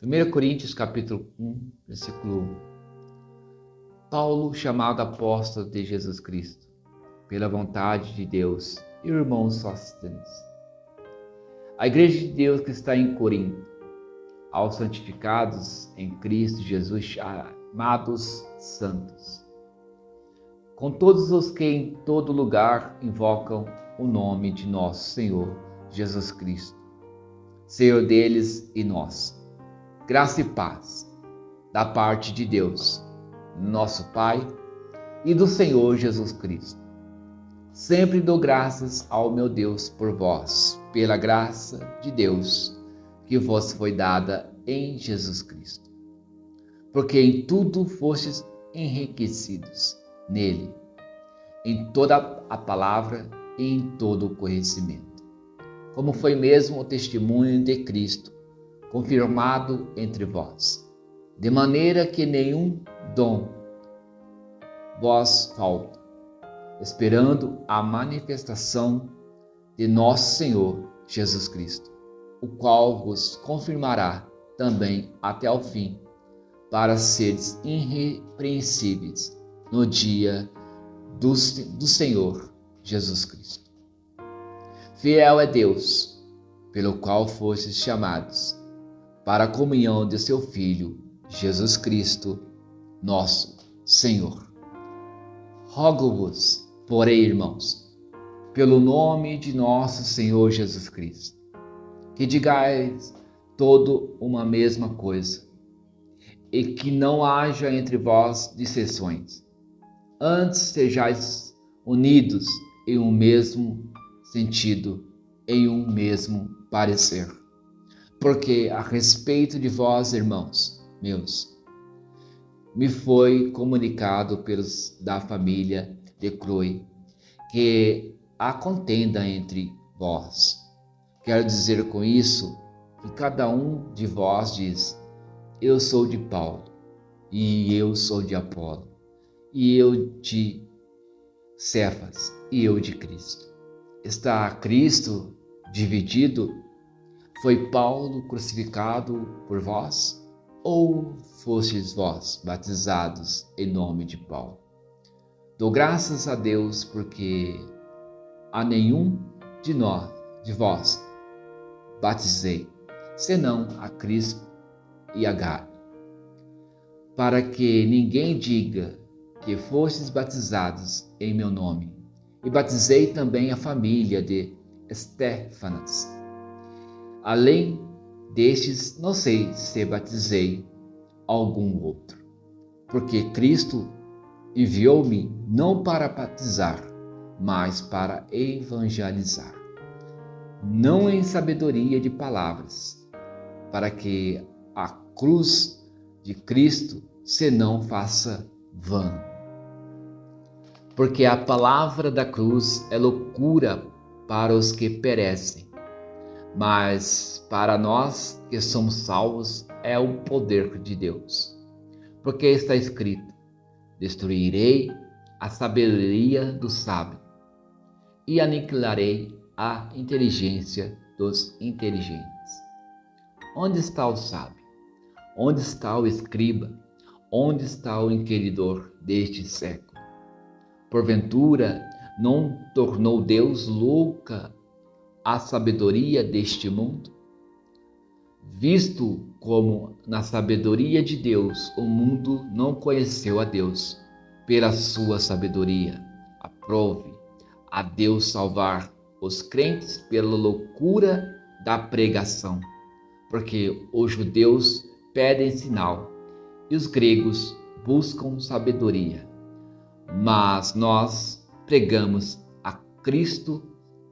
1 Coríntios capítulo 1, versículo 1. Paulo, chamado apóstolo de Jesus Cristo, pela vontade de Deus, irmão Sóstenes. A igreja de Deus que está em Corinto, aos santificados em Cristo Jesus, chamados santos, com todos os que em todo lugar invocam o nome de nosso Senhor Jesus Cristo, Senhor deles e nós. Graça e paz da parte de Deus, nosso Pai, e do Senhor Jesus Cristo. Sempre dou graças ao meu Deus por vós, pela graça de Deus que vos foi dada em Jesus Cristo. Porque em tudo fostes enriquecidos nele, em toda a palavra e em todo o conhecimento. Como foi mesmo o testemunho de Cristo, confirmado entre vós, de maneira que nenhum dom vos falta, esperando a manifestação de nosso Senhor Jesus Cristo, o qual vos confirmará também até ao fim, para seres irrepreensíveis no dia do Senhor Jesus Cristo. Fiel é Deus, pelo qual fostes chamados, para a comunhão de seu Filho, Jesus Cristo, nosso Senhor. Rogo-vos, porém, irmãos, pelo nome de nosso Senhor Jesus Cristo, que digais todo uma mesma coisa, e que não haja entre vós dissensões. Antes sejais unidos em um mesmo sentido, em um mesmo parecer. Porque a respeito de vós, irmãos meus, me foi comunicado pelos da família de Cloe que há contenda entre vós. Quero dizer com isso que cada um de vós diz: eu sou de Paulo, e eu sou de Apolo, e eu de Cefas, e eu de Cristo. Está Cristo dividido? Foi Paulo crucificado por vós? Ou fostes vós batizados em nome de Paulo? Dou graças a Deus porque a nenhum de vós batizei, senão a Crispo e a Gaio, para que ninguém diga que fostes batizados em meu nome. E batizei também a família de Estéfanas. Além destes, não sei se batizei algum outro, porque Cristo enviou-me não para batizar, mas para evangelizar, não em sabedoria de palavras, para que a cruz de Cristo se não faça vã. Porque a palavra da cruz é loucura para os que perecem, mas para nós que somos salvos é o poder de Deus. Porque está escrito: destruirei a sabedoria do sábio e aniquilarei a inteligência dos inteligentes. Onde está o sábio? Onde está o escriba? Onde está o inquiridor deste século? Porventura, não tornou Deus louca a sabedoria deste mundo? Visto como na sabedoria de Deus o mundo não conheceu a Deus, pela sua sabedoria, aprove a Deus salvar os crentes pela loucura da pregação, porque os judeus pedem sinal e os gregos buscam sabedoria, mas nós pregamos a Cristo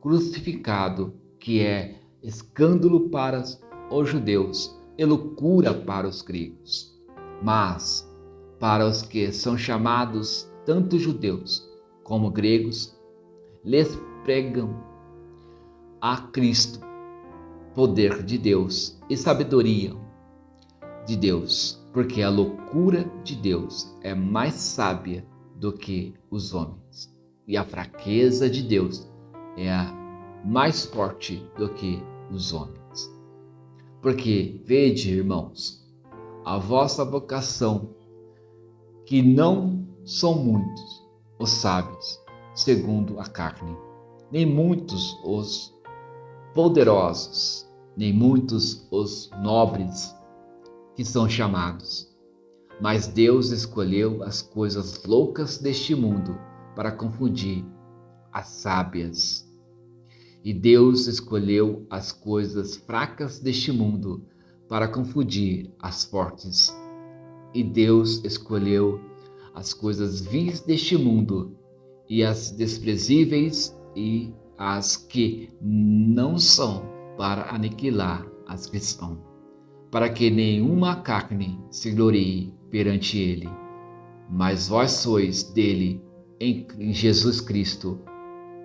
crucificado, que é escândalo para os judeus e loucura para os gregos. Mas para os que são chamados tanto judeus como gregos, lhes pregam a Cristo, poder de Deus e sabedoria de Deus, porque a loucura de Deus é mais sábia do que os homens, e a fraqueza de Deus é a mais forte do que os homens. Porque, vede, irmãos, a vossa vocação, que não são muitos os sábios, segundo a carne, nem muitos os poderosos, nem muitos os nobres que são chamados. Mas Deus escolheu as coisas loucas deste mundo para confundir as sábias. E Deus escolheu as coisas fracas deste mundo para confundir as fortes. E Deus escolheu as coisas vis deste mundo e as desprezíveis e as que não são, para aniquilar as que são, para que nenhuma carne se glorie perante ele. Mas vós sois dele em Jesus Cristo,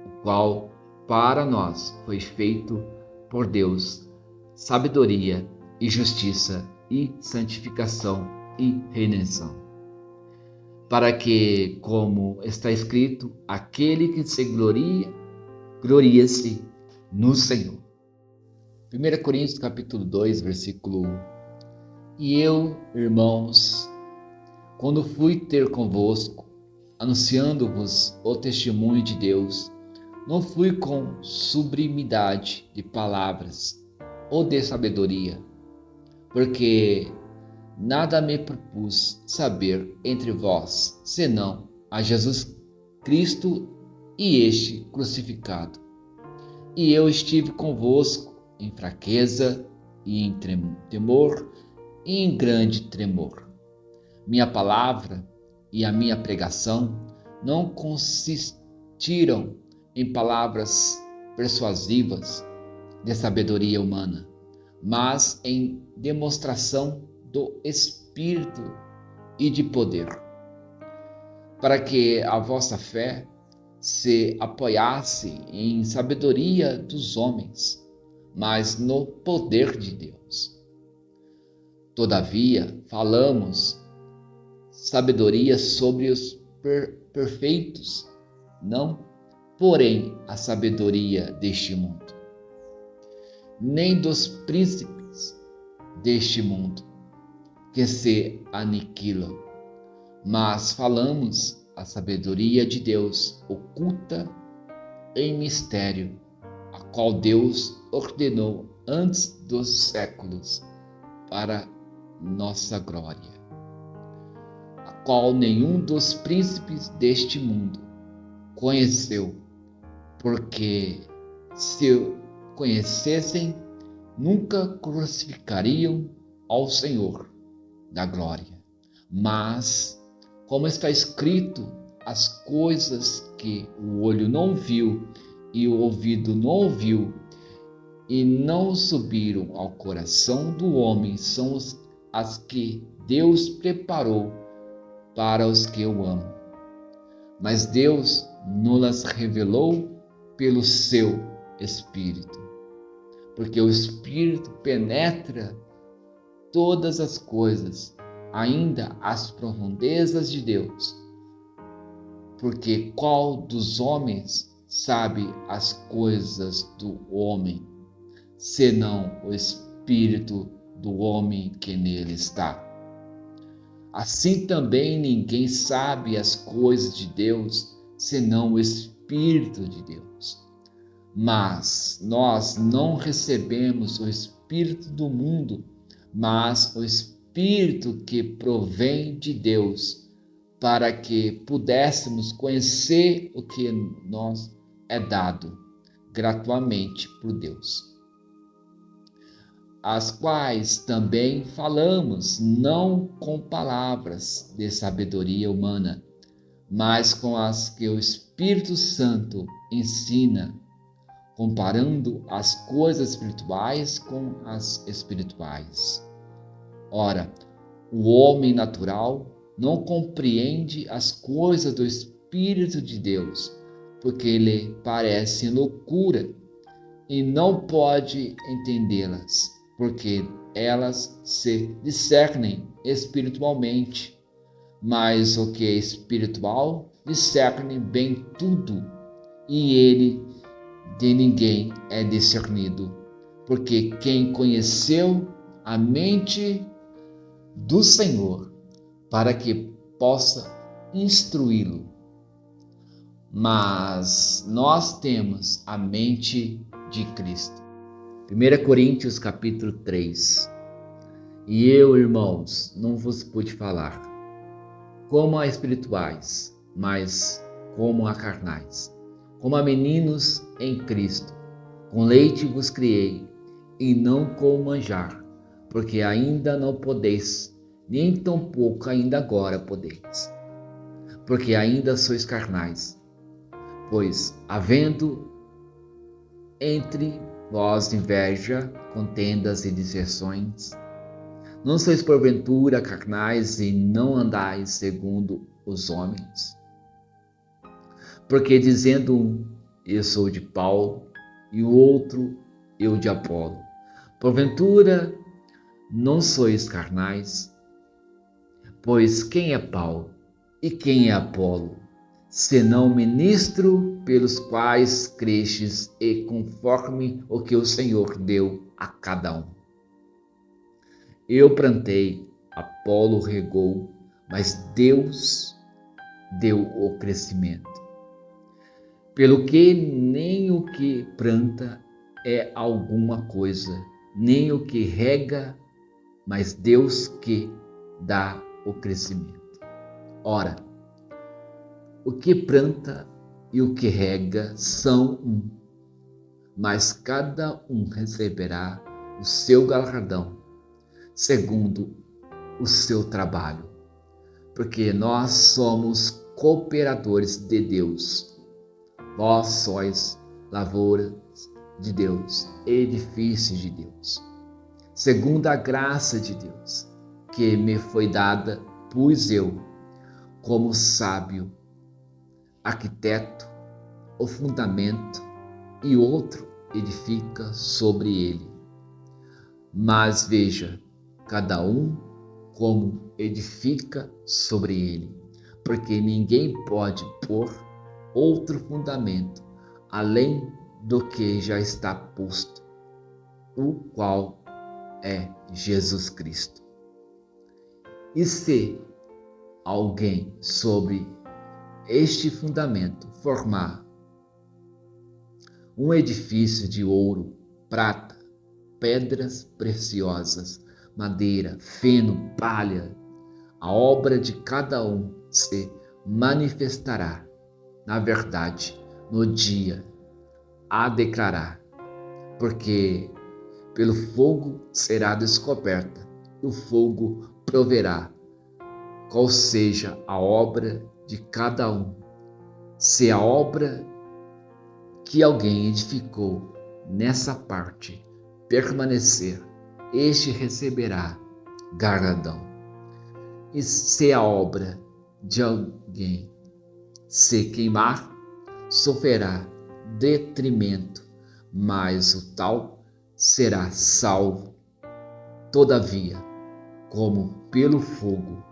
o qual para nós foi feito por Deus sabedoria e justiça e santificação e redenção. Para que, como está escrito, aquele que se gloria, glorie-se no Senhor. 1 Coríntios capítulo 2, versículo 1. E eu, irmãos, quando fui ter convosco, anunciando-vos o testemunho de Deus, não fui com sublimidade de palavras ou de sabedoria, porque nada me propus saber entre vós, senão a Jesus Cristo e este crucificado. E eu estive convosco em fraqueza e em temor e em grande tremor. Minha palavra e a minha pregação não consistiram em palavras persuasivas de sabedoria humana, mas em demonstração do Espírito e de poder, para que a vossa fé se apoiasse em sabedoria dos homens, mas no poder de Deus. Todavia, falamos sabedoria sobre os perfeitos, não, porém, a sabedoria deste mundo, nem dos príncipes deste mundo, que se aniquilam, mas falamos a sabedoria de Deus oculta em mistério, a qual Deus ordenou antes dos séculos para nossa glória, a qual nenhum dos príncipes deste mundo conheceu, porque se o conhecessem, nunca crucificariam ao Senhor da glória. Mas, como está escrito, as coisas que o olho não viu e o ouvido não ouviu e não subiram ao coração do homem são as que Deus preparou para os que o amam. Mas Deus nos revelou pelo seu Espírito, porque o Espírito penetra todas as coisas, ainda as profundezas de Deus. Porque qual dos homens sabe as coisas do homem, senão o Espírito do homem que nele está? Assim também ninguém sabe as coisas de Deus, senão o Espírito de Deus. Mas nós não recebemos o Espírito do mundo, mas o Espírito que provém de Deus, para que pudéssemos conhecer o que nos é dado gratuitamente por Deus. As quais também falamos, não com palavras de sabedoria humana, mas com as que o Espírito Santo ensina, comparando as coisas espirituais com as espirituais. Ora, o homem natural não compreende as coisas do Espírito de Deus, porque lhe parecem loucura, e não pode entendê-las, porque elas se discernem espiritualmente. Mas o que é espiritual discerne bem tudo, e ele de ninguém é discernido, porque quem conheceu a mente do Senhor, para que possa instruí-lo. Mas nós temos a mente de Cristo. 1 Coríntios capítulo 3. E eu, irmãos, não vos pude falar como a espirituais, mas como a carnais, como a meninos em Cristo. Com leite vos criei, e não com manjar, porque ainda não podeis, nem tampouco ainda agora podeis, porque ainda sois carnais. Pois, havendo entre vós inveja, contendas e dissenções, não sois porventura carnais e não andais segundo os homens? Porque dizendo um, eu sou de Paulo, e o outro, eu de Apolo, porventura não sois carnais? Pois quem é Paulo e quem é Apolo, senão ministro pelos quais crestes e conforme o que o Senhor deu a cada um? Eu plantei, Apolo regou, mas Deus deu o crescimento. Pelo que nem o que planta é alguma coisa, nem o que rega, mas Deus que dá o crescimento. Ora, o que planta e o que rega são um, mas cada um receberá o seu galardão, segundo o seu trabalho, porque nós somos cooperadores de Deus. Vós sois lavouras de Deus, edifícios de Deus, segundo a graça de Deus, que me foi dada, pus eu, como sábio arquiteto, o fundamento, e outro edifica sobre ele. Mas veja, cada um como edifica sobre ele, porque ninguém pode pôr outro fundamento além do que já está posto, o qual é Jesus Cristo. E se alguém sobre este fundamento formar um edifício de ouro, prata, pedras preciosas, madeira, feno, palha, a obra de cada um se manifestará, na verdade, no dia a declarar, porque pelo fogo será descoberta, e o fogo proverá qual seja a obra de cada um. Se a obra que alguém edificou nessa parte permanecer, este receberá galardão. E se a obra de alguém se queimar, sofrerá detrimento, mas o tal será salvo, todavia, como pelo fogo.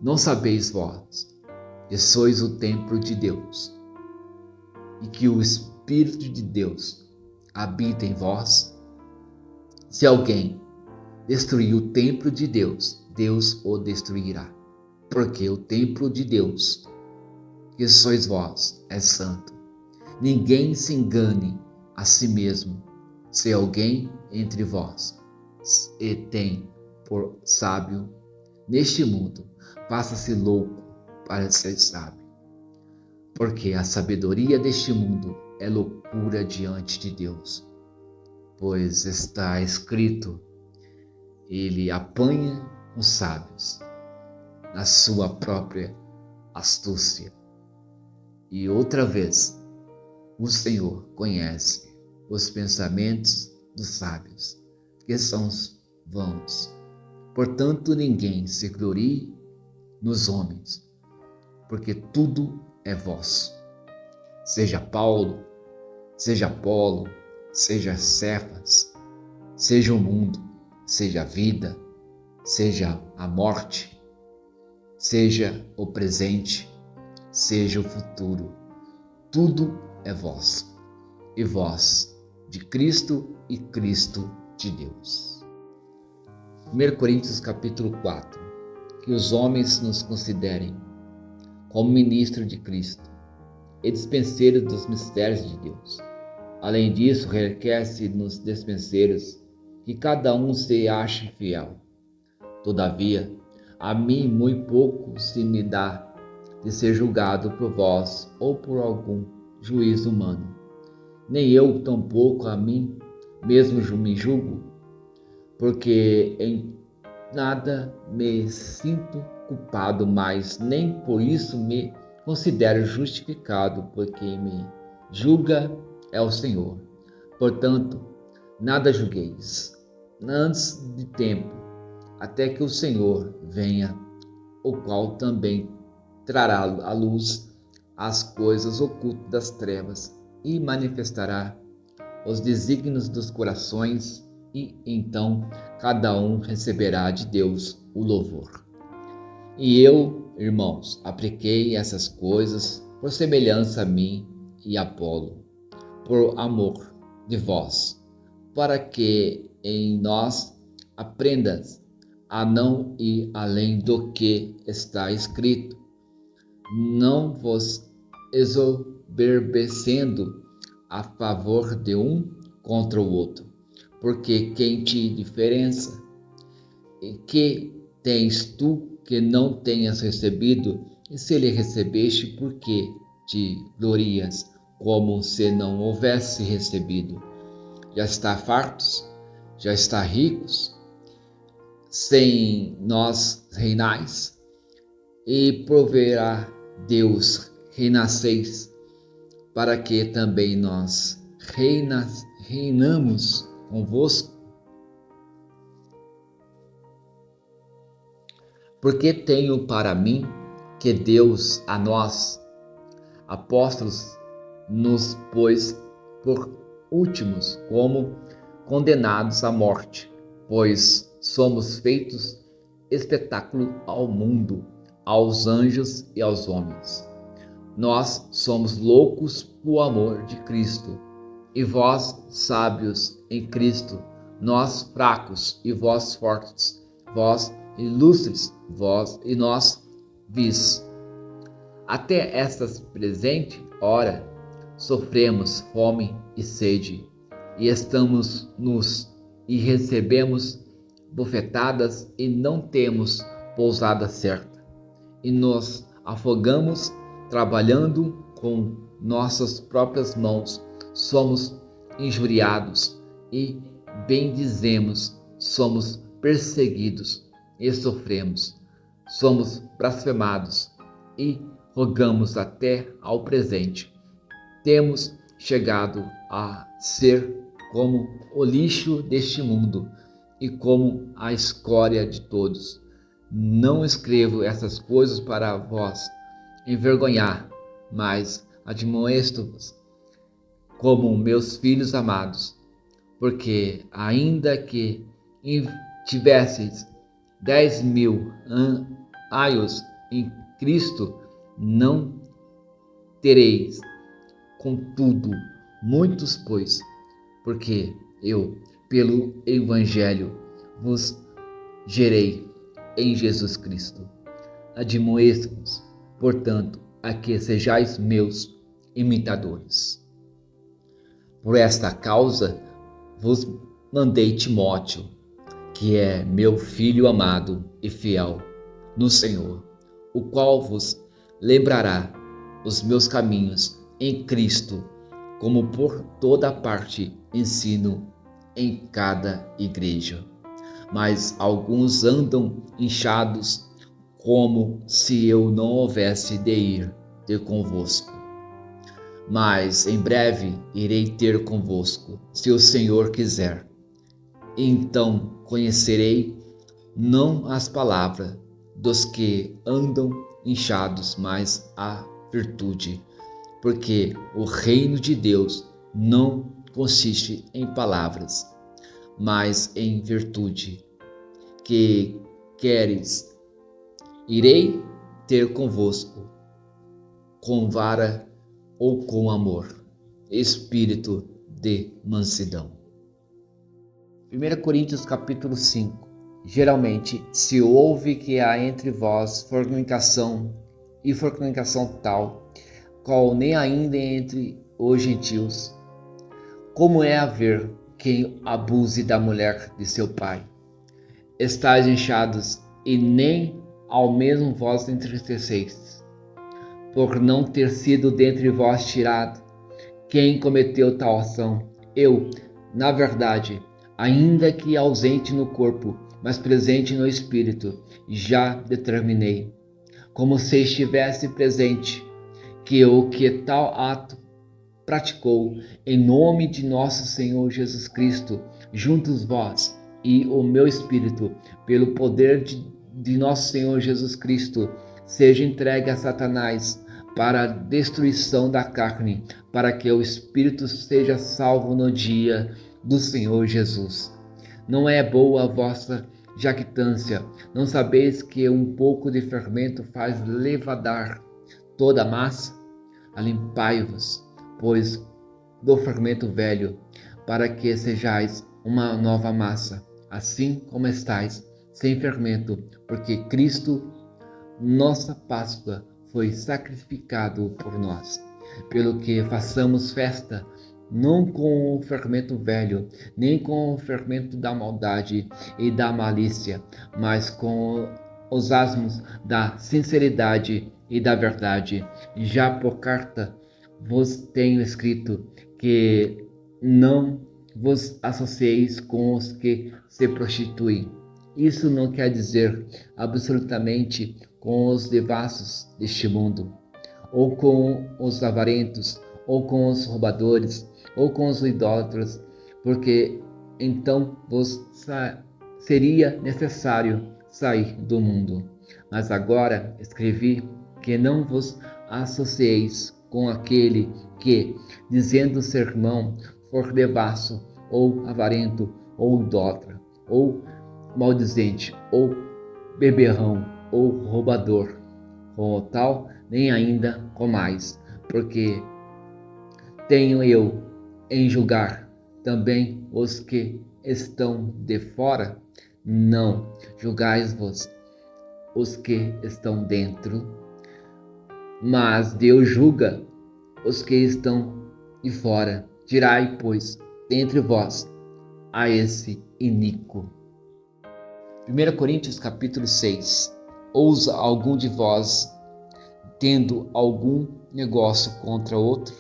Não sabeis vós que sois o templo de Deus, e que o Espírito de Deus habita em vós? Se alguém destruir o templo de Deus, Deus o destruirá, porque o templo de Deus, que sois vós, é santo. Ninguém se engane a si mesmo. Se alguém entre vós e tem por sábio neste mundo, faça-se louco para ser sábio, porque a sabedoria deste mundo é loucura diante de Deus. Pois está escrito, ele apanha os sábios na sua própria astúcia. E outra vez, o Senhor conhece os pensamentos dos sábios, que são vãos. Portanto, ninguém se glorie nos homens, porque tudo é vosso. Seja Paulo, seja Apolo, seja Cefas, seja o mundo, seja a vida, seja a morte, seja o presente, seja o futuro. Tudo é vosso, e vós de Cristo e Cristo de Deus. 1 Coríntios capítulo 4, que os homens nos considerem como ministros de Cristo e dispenseiros dos mistérios de Deus. Além disso, requer-se nos dispenseiros que cada um se ache fiel. Todavia, a mim muito pouco se me dá de ser julgado por vós ou por algum juízo humano. Nem eu tampouco a mim mesmo me julgo, porque em nada me sinto culpado, mas nem por isso me considero justificado, porque me julga é o Senhor. Portanto, nada julgueis antes de tempo, até que o Senhor venha, o qual também trará à luz as coisas ocultas das trevas e manifestará os desígnios dos corações, e então cada um receberá de Deus o louvor. E eu, irmãos, apliquei essas coisas por semelhança a mim e Apolo, por amor de vós, para que em nós aprendas a não ir além do que está escrito, não vos exoberbecendo a favor de um contra o outro, porque quem te diferença? E que tens tu que não tenhas recebido? E se ele recebeste, por que te glorias como se não houvesse recebido? Já está fartos? Já está ricos? Sem nós reinais? E proverá Deus renasceis, para que também nós reinamos convosco? Porque tenho para mim que Deus a nós, apóstolos, nos pôs por últimos como condenados à morte, pois somos feitos espetáculo ao mundo, aos anjos e aos homens. Nós somos loucos por amor de Cristo, e vós sábios em Cristo, nós fracos e vós fortes, vós ilustres, vós e nós vis. Até esta presente hora sofremos fome e sede, e estamos nus, e recebemos bofetadas e não temos pousada certa, e nos afogamos trabalhando com nossas próprias mãos, somos injuriados e bendizemos, somos perseguidos e sofremos, somos blasfemados e rogamos até ao presente. Temos chegado a ser como o lixo deste mundo e como a escória de todos. Não escrevo essas coisas para vós envergonhar, mas admoesto-vos como meus filhos amados, porque ainda que tivesseis 10.000 aios em Cristo, não tereis, contudo, muitos, pois, porque eu, pelo Evangelho, vos gerei em Jesus Cristo. Admoeço-vos, portanto, a que sejais meus imitadores. Por esta causa vos mandei Timóteo, que é meu filho amado e fiel no Senhor, o qual vos lembrará os meus caminhos em Cristo, como por toda parte ensino em cada igreja. Mas alguns andam inchados, como se eu não houvesse de ir ter convosco. Mas em breve irei ter convosco, se o Senhor quiser. Então conhecerei não as palavras dos que andam inchados, mas a virtude, porque o reino de Deus não consiste em palavras, mas em virtude. Que queres? Irei ter convosco com vara ou com amor, espírito de mansidão. 1 Coríntios capítulo 5. Geralmente se ouve que há entre vós fornicação, e fornicação tal, qual nem ainda entre os gentios. Como é haver quem abuse da mulher de seu pai? Estais inchados, e nem ao mesmo vós entristeceis, por não ter sido dentre vós tirado quem cometeu tal ação. Eu, na verdade, ainda que ausente no corpo, mas presente no espírito, já determinei, como se estivesse presente, que o que tal ato praticou em nome de nosso Senhor Jesus Cristo, juntos vós e o meu espírito, pelo poder de nosso Senhor Jesus Cristo, seja entregue a Satanás para a destruição da carne, para que o espírito seja salvo no dia do Senhor Jesus. Não é boa a vossa jactância. Não sabeis que um pouco de fermento faz levedar toda a massa? Alimpai-vos, pois, do fermento velho, para que sejais uma nova massa, assim como estáis, sem fermento, porque Cristo, nossa Páscoa, foi sacrificado por nós. Pelo que façamos festa, não com o fermento velho, nem com o fermento da maldade e da malícia, mas com os asmos da sinceridade e da verdade. Já por carta vos tenho escrito que não vos associeis com os que se prostituem. Isso não quer dizer absolutamente com os devassos deste mundo, ou com os avarentos, ou com os roubadores, ou com os idólatras, porque então vos seria necessário sair do mundo. Mas agora escrevi que não vos associeis com aquele que, dizendo ser irmão, for devasso, ou avarento, ou idólatra, ou maldizente, ou beberrão, ou roubador, com o tal, nem ainda comais, porque tenho eu em julgar também os que estão de fora? Não, julgais-vos os que estão dentro, mas Deus julga os que estão de fora. Tirai, pois, dentre vós a esse iníquo. 1 Coríntios capítulo 6. Ousa algum de vós, tendo algum negócio contra outro,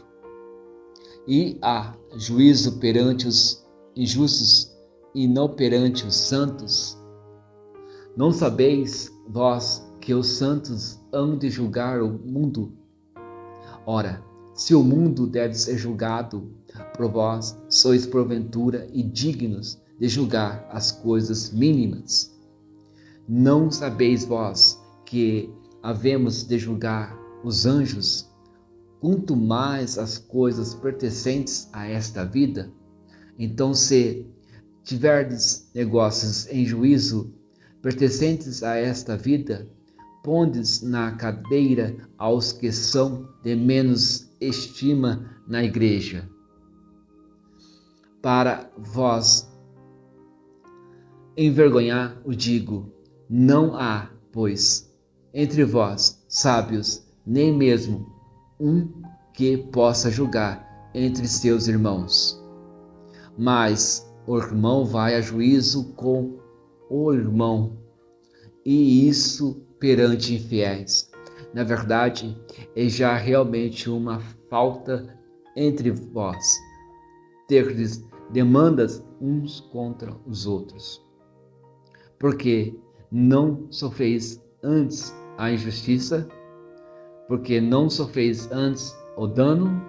e há juízo perante os injustos e não perante os santos? Não sabeis vós que os santos hão de julgar o mundo? Ora, se o mundo deve ser julgado por vós, sois porventura indignos de julgar as coisas mínimas. Não sabeis vós que havemos de julgar os anjos? Quanto mais as coisas pertencentes a esta vida? Então, se tiverdes negócios em juízo pertencentes a esta vida, pondes na cadeira aos que são de menos estima na igreja. Para vós envergonhar o digo, não há, pois, entre vós sábios, nem mesmo um que possa julgar entre seus irmãos. Mas o irmão vai a juízo com o irmão, e isso perante infiéis. Na verdade, é já realmente uma falta entre vós, terdes demandas uns contra os outros. Porque não sofreis antes a injustiça? Porque não sofreis antes o dano?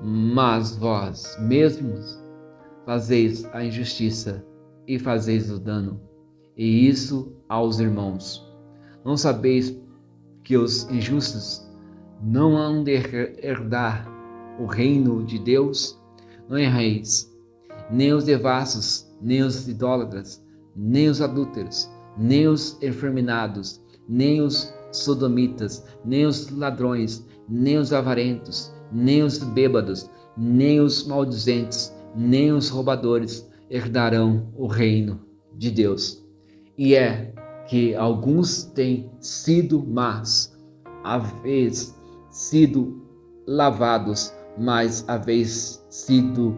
Mas vós mesmos fazeis a injustiça e fazeis o dano, e isso aos irmãos. Não sabeis que os injustos não hão de herdar o reino de Deus? Não erreis, nem os devassos, nem os idólatras, nem os adúlteros, nem os efeminados, nem os sodomitas, nem os ladrões, nem os avarentos, nem os bêbados, nem os maldizentes, nem os roubadores herdarão o reino de Deus. E é que alguns têm sido, mas haveis sido lavados, mas haveis sido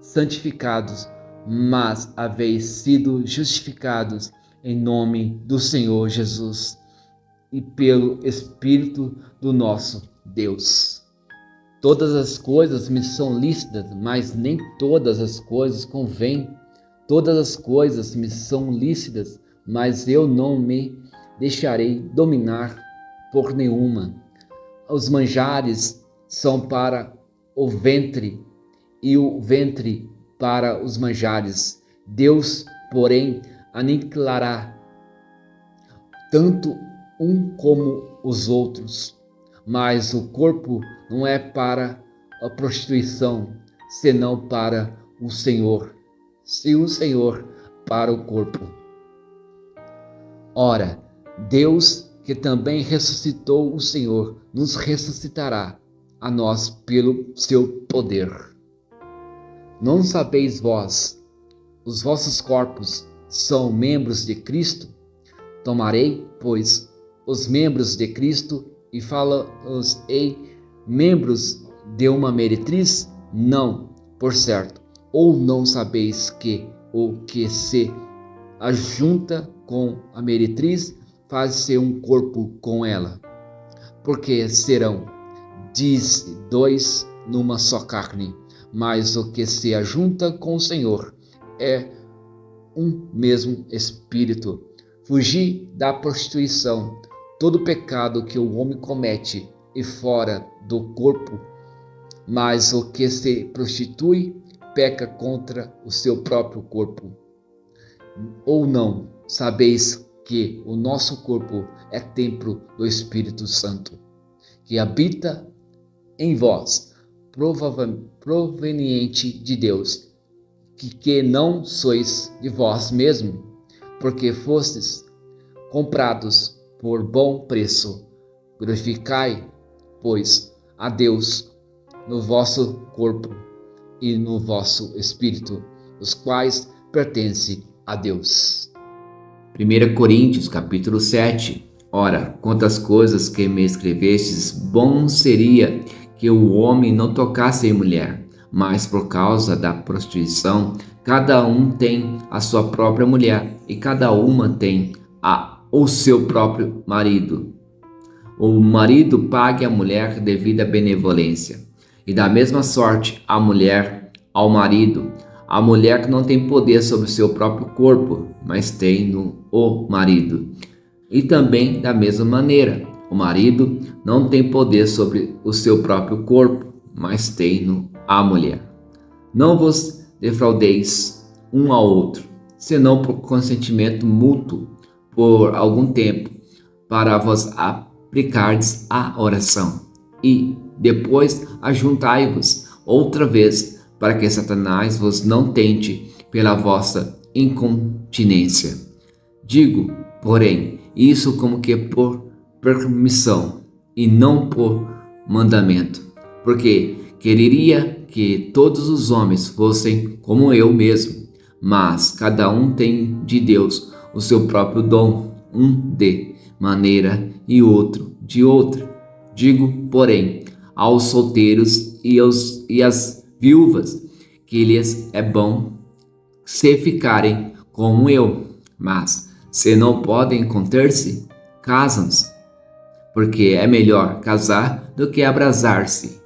santificados, mas haveis sido justificados em nome do Senhor Jesus e pelo Espírito do nosso Deus. Todas as coisas me são lícitas, mas nem todas as coisas convêm. Todas as coisas me são lícitas, mas eu não me deixarei dominar por nenhuma. Os manjares são para o ventre, e o ventre para os manjares. Deus, porém, aniquilará tanto um como os outros. Mas o corpo não é para a prostituição, senão para o Senhor, e o Senhor para o corpo. Ora, Deus, que também ressuscitou o Senhor, nos ressuscitará a nós pelo seu poder. Não sabeis vós, os vossos corpos são membros de Cristo? Tomarei, pois, os membros de Cristo e fala-os-ei membros de uma meretriz? Não, por certo. Ou não sabeis que o que se ajunta com a meretriz faz-se um corpo com ela? Porque serão, diz, dois numa só carne, mas o que se ajunta com o Senhor é um mesmo espírito. Fugi da prostituição. Todo pecado que o homem comete é fora do corpo, mas o que se prostitui peca contra o seu próprio corpo. Ou não sabeis que o nosso corpo é templo do Espírito Santo, que habita em vós, proveniente de Deus, que não sois de vós mesmo, porque fostes comprados por bom preço. Glorificai, pois, a Deus no vosso corpo e no vosso espírito, os quais pertencem a Deus. 1 Coríntios, capítulo 7. Ora, quantas coisas que me escrevestes, bom seria que o homem não tocasse em mulher, mas por causa da prostituição, cada um tem a sua própria mulher, e cada uma tem o seu próprio marido. O marido pague à mulher devida benevolência, e da mesma sorte a mulher ao marido. A mulher não tem poder sobre o seu próprio corpo, mas tem o marido. E também da mesma maneira, o marido não tem poder sobre o seu próprio corpo, mas tem a mulher. Não vos defraudeis um ao outro, senão por consentimento mútuo, por algum tempo, para vos aplicardes à oração. E depois ajuntai-vos outra vez, para que Satanás vos não tente pela vossa incontinência. Digo, porém, isso como que por permissão, e não por mandamento, porque quereria que todos os homens fossem como eu mesmo, mas cada um tem de Deus o seu próprio dom, um de maneira e outro de outra. Digo, porém, aos solteiros e às viúvas, que lhes é bom se ficarem como eu, mas se não podem conter-se, casam-se, porque é melhor casar do que abrasar-se.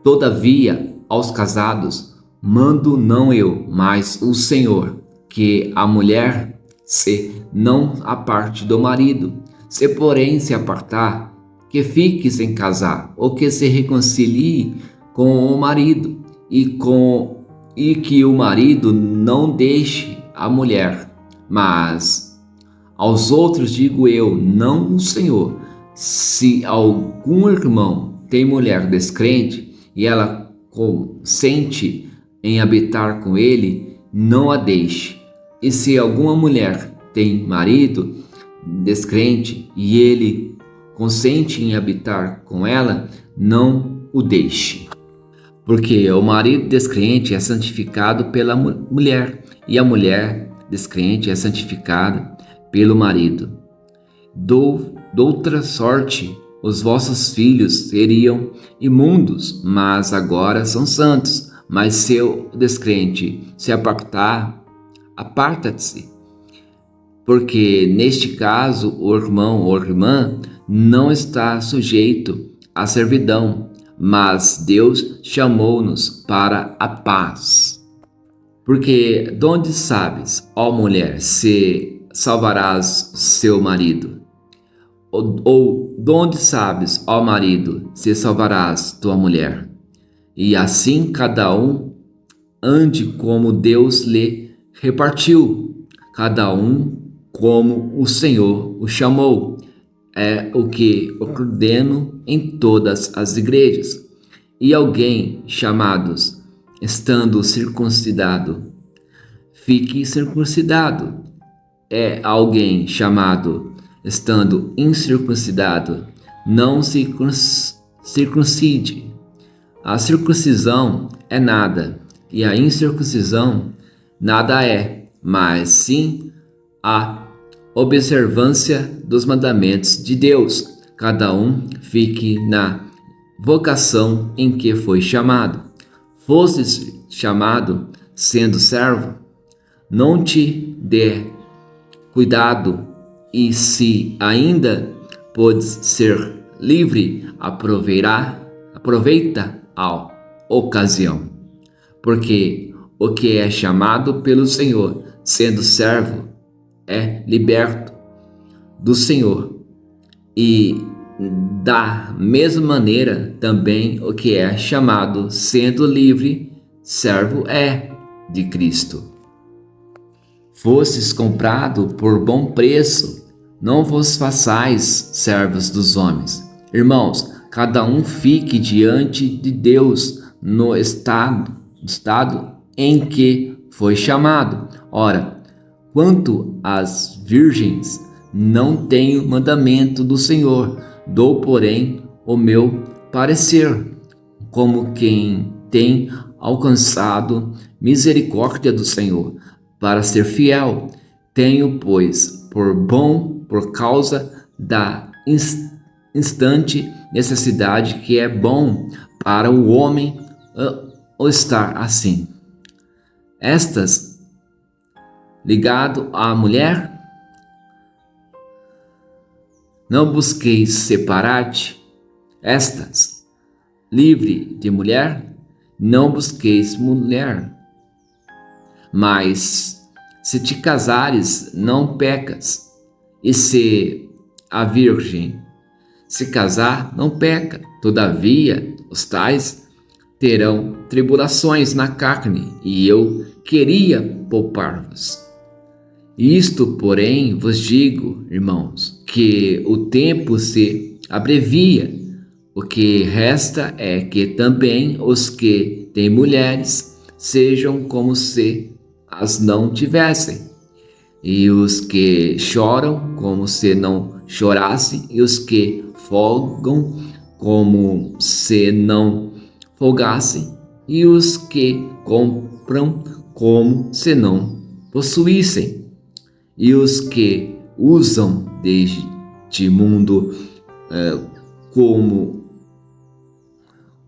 Todavia, aos casados, mando não eu, mas o Senhor, que a mulher se não aparte do marido. Se porém se apartar, que fique sem casar, ou que se reconcilie com o marido, e que o marido não deixe a mulher. Mas aos outros digo eu, não o Senhor: se algum irmão tem mulher descrente, e ela consente em habitar com ele, não a deixe. E se alguma mulher tem marido descrente, e ele consente em habitar com ela, não o deixe. Porque o marido descrente é santificado pela mulher, e a mulher descrente é santificada pelo marido. Doutra sorte, os vossos filhos seriam imundos, mas agora são santos. Mas se o descrente se apartar, aparta-se. Porque neste caso o irmão ou irmã não está sujeito à servidão, mas Deus chamou-nos para a paz. Porque donde sabes, ó mulher, se salvarás seu marido? Ou donde sabes, ó marido, se salvarás tua mulher? E assim cada um ande como Deus lhe repartiu, cada um como o Senhor o chamou. É o que ordeno em todas as igrejas. E alguém chamados, estando circuncidado, fique circuncidado. É alguém chamado, estando incircuncidado, não se circuncide. A circuncisão é nada, e a incircuncisão nada é, mas sim a observância dos mandamentos de Deus. Cada um fique na vocação em que foi chamado. Fostes chamado sendo servo, não te dê cuidado, e se ainda podes ser livre, aproveita a ocasião. Porque o que é chamado pelo Senhor, sendo servo, é liberto do Senhor. E da mesma maneira também o que é chamado sendo livre, servo é de Cristo. Fostes comprado por bom preço, não vos façais servos dos homens. Irmãos, cada um fique diante de Deus no estado em que foi chamado. Ora, quanto às virgens, não tenho mandamento do Senhor, dou, porém, o meu parecer, como quem tem alcançado misericórdia do Senhor, para ser fiel. Tenho, pois, por causa da instante necessidade que é bom para o homem o estar assim. Estas ligado à mulher, não busqueis separar-te. Estas, livre de mulher, não busqueis mulher. Mas, se te casares, não pecas. E se a virgem se casar, não peca. Todavia, os tais terão tribulações na carne, e eu queria poupar-vos. Isto, porém, vos digo, irmãos, que o tempo se abrevia. O que resta é que também os que têm mulheres sejam como se as não tivessem, e os que choram como se não chorassem, e os que folgam como se não folgassem, e os que compram como se não possuíssem. E os que usam deste mundo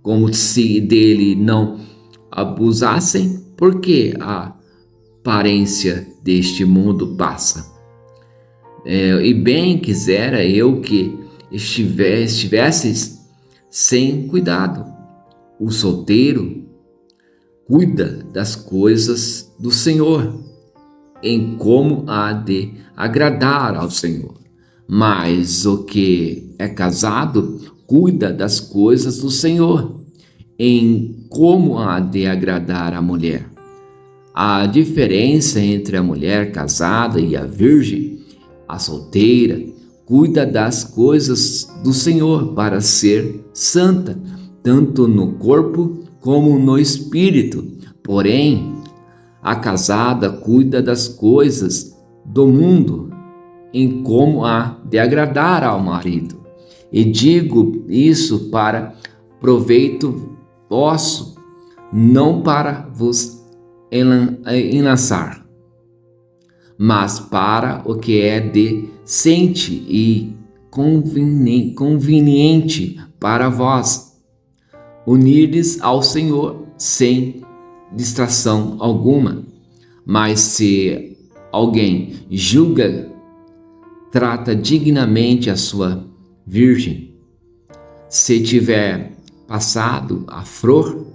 como se dele não abusassem, porque a aparência deste mundo passa. E bem quisera eu que estivesses sem cuidado. O solteiro cuida das coisas do Senhor, em como há de agradar ao Senhor. Mas o que é casado cuida das coisas do Senhor, em como há de agradar a mulher. A diferença entre a mulher casada e a virgem, a solteira, cuida das coisas do Senhor para ser santa, tanto no corpo como no espírito. Porém, a casada cuida das coisas do mundo, em como há de agradar ao marido. E digo isso para proveito não para vos enlaçar. mas para o que é decente e conveniente para vós, unirdes ao Senhor sem distração alguma. Mas se alguém julga, trata dignamente a sua virgem. Se tiver passado a flor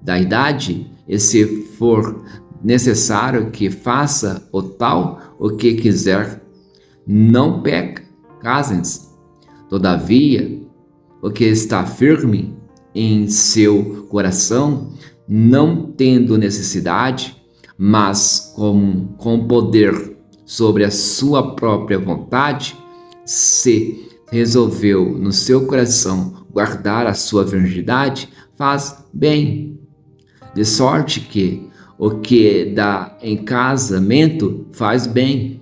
da idade, e se for necessário que faça o tal o que quiser, não peca, casem-se. Todavia, o que está firme em seu coração, não tendo necessidade, mas com poder sobre a sua própria vontade, se resolveu no seu coração guardar a sua virgindade, faz bem. De sorte que o que dá em casamento faz bem,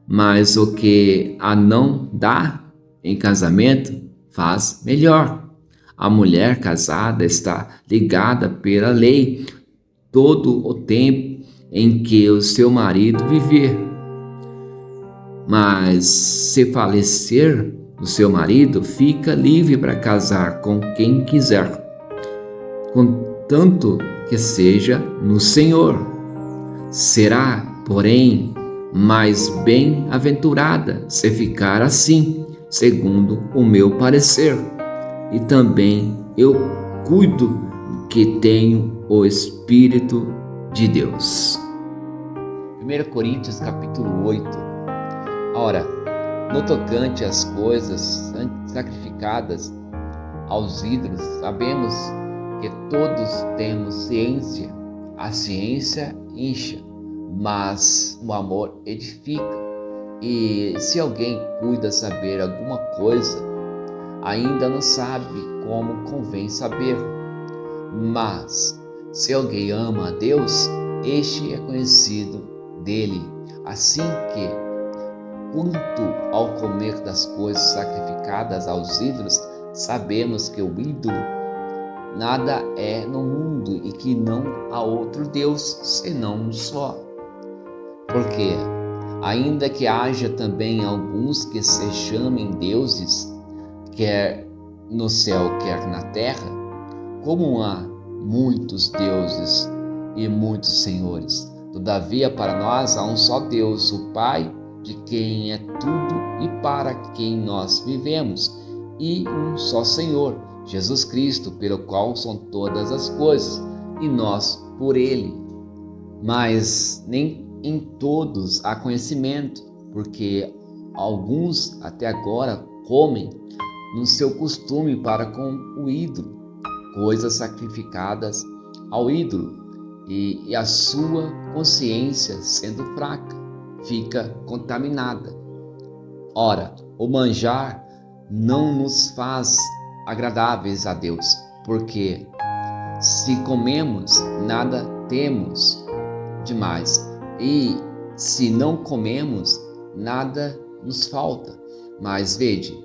mas o que a não dá em casamento faz melhor. A mulher casada está ligada pela lei todo o tempo em que o seu marido viver. Mas se falecer o seu marido, fica livre para casar com quem quiser, contanto que seja no Senhor. Será, porém, mais bem-aventurada se ficar assim, segundo o meu parecer. E também eu cuido que tenho o Espírito de Deus. 1 Coríntios capítulo 8. Ora, no tocante às coisas sacrificadas aos ídolos, sabemos que todos temos ciência. A ciência incha, mas o amor edifica. E se alguém cuida saber alguma coisa, ainda não sabe como convém saber. Mas se alguém ama a Deus, este é conhecido dele. Assim que, quanto ao comer das coisas sacrificadas aos ídolos, sabemos que o ídolo nada é no mundo e que não há outro Deus senão um só. Porque, ainda que haja também alguns que se chamem deuses, quer no céu, quer na terra, como há muitos deuses e muitos senhores, todavia para nós há um só Deus, o Pai, de quem é tudo e para quem nós vivemos, e um só Senhor, Jesus Cristo, pelo qual são todas as coisas, e nós por Ele. Mas nem em todos há conhecimento, porque alguns até agora comem no seu costume para com o ídolo, coisas sacrificadas ao ídolo, e a sua consciência, sendo fraca, fica contaminada. Ora, o manjar não nos faz agradáveis a Deus, porque se comemos, nada temos demais, e se não comemos, nada nos falta. Mas vede,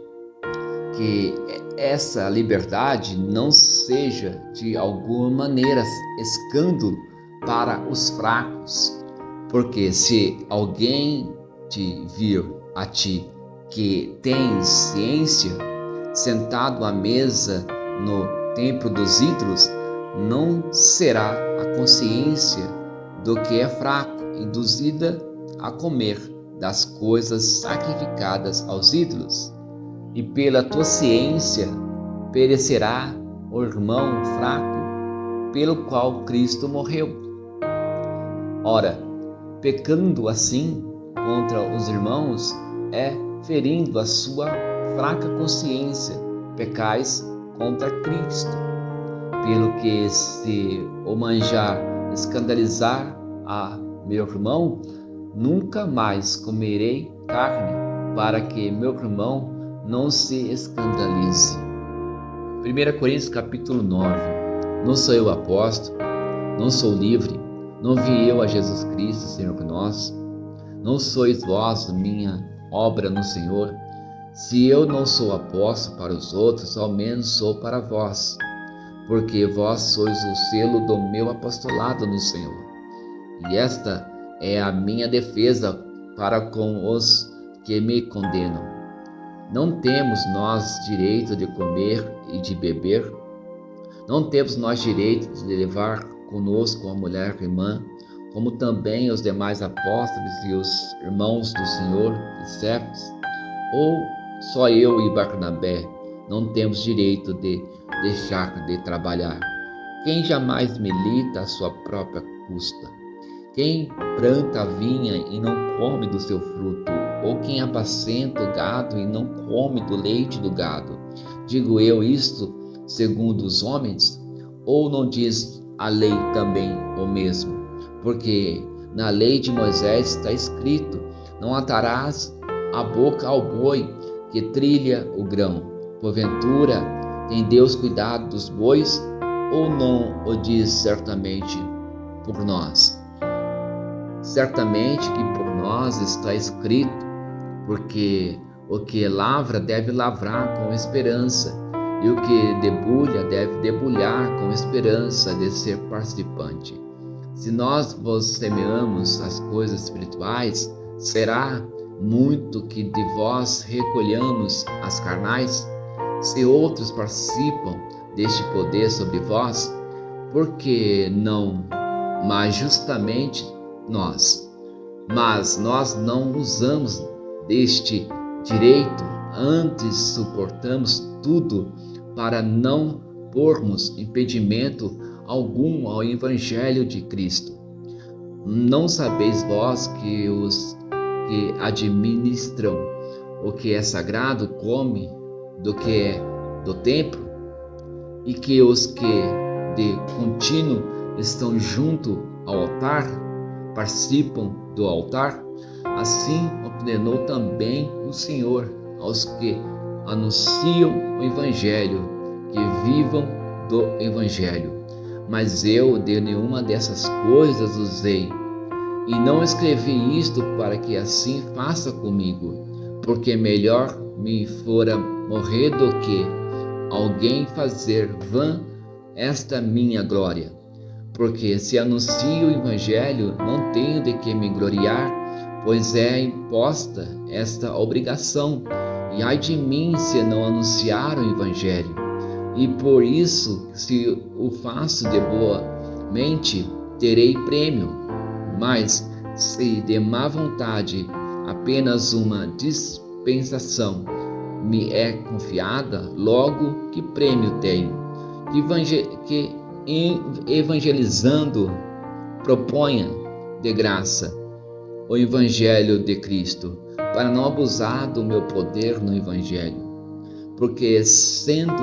que essa liberdade não seja de alguma maneira escândalo para os fracos, porque se alguém te vir a ti que tem ciência, sentado à mesa no templo dos ídolos, não será a consciência do que é fraco induzida a comer das coisas sacrificadas aos ídolos? E pela tua ciência perecerá o irmão fraco pelo qual Cristo morreu. Ora, pecando assim contra os irmãos, é ferindo a sua fraca consciência, pecais contra Cristo. Pelo que se o manjar escandalizar a meu irmão, nunca mais comerei carne, para que meu irmão não se escandalize. 1 Coríntios capítulo 9. Não sou eu apóstolo, não sou livre, não vi eu a Jesus Cristo, Senhor nosso. Não sois vós minha obra no Senhor? Se eu não sou apóstolo para os outros, ao menos sou para vós, porque vós sois o selo do meu apostolado no Senhor. E esta é a minha defesa para com os que me condenam. Não temos nós direito de comer e de beber? Não temos nós direito de levar conosco a mulher irmã, como também os demais apóstolos e os irmãos do Senhor e Cefas? Ou só eu e Barnabé não temos direito de deixar de trabalhar? Quem jamais milita à sua própria custa? Quem planta a vinha e não come do seu fruto? Ou quem apacenta o gado e não come do leite do gado? Digo eu isto segundo os homens? Ou não diz a lei também o mesmo? Porque na lei de Moisés está escrito: não atarás a boca ao boi que trilha o grão. Porventura, tem Deus cuidado dos bois? Ou não o diz certamente por nós? Certamente que por nós está escrito, porque o que lavra deve lavrar com esperança, e o que debulha deve debulhar com esperança de ser participante. Se nós vos semeamos as coisas espirituais, será muito que de vós recolhamos as carnais? Se outros participam deste poder sobre vós, por que não mais justamente nós? Mas nós não usamos deste direito, antes suportamos tudo para não pormos impedimento algum ao Evangelho de Cristo. Não sabeis vós que os que administram o que é sagrado comem do que é do templo, e que os que de contínuo estão junto ao altar participam do altar? Assim ordenou também o Senhor aos que anunciam o Evangelho, que vivam do Evangelho. Mas eu de nenhuma dessas coisas usei, e não escrevi isto para que assim faça comigo, porque melhor me fora morrer do que alguém fazer vã esta minha glória. Porque se anuncio o Evangelho, não tenho de que me gloriar, pois é imposta esta obrigação, e ai de mim se não anunciar o Evangelho. E por isso, se o faço de boa mente, terei prêmio. Mas se de má vontade apenas uma dispensação me é confiada, logo que prêmio tenho? Que evangelizando proponha de graça o Evangelho de Cristo, para não abusar do meu poder no Evangelho. Porque sendo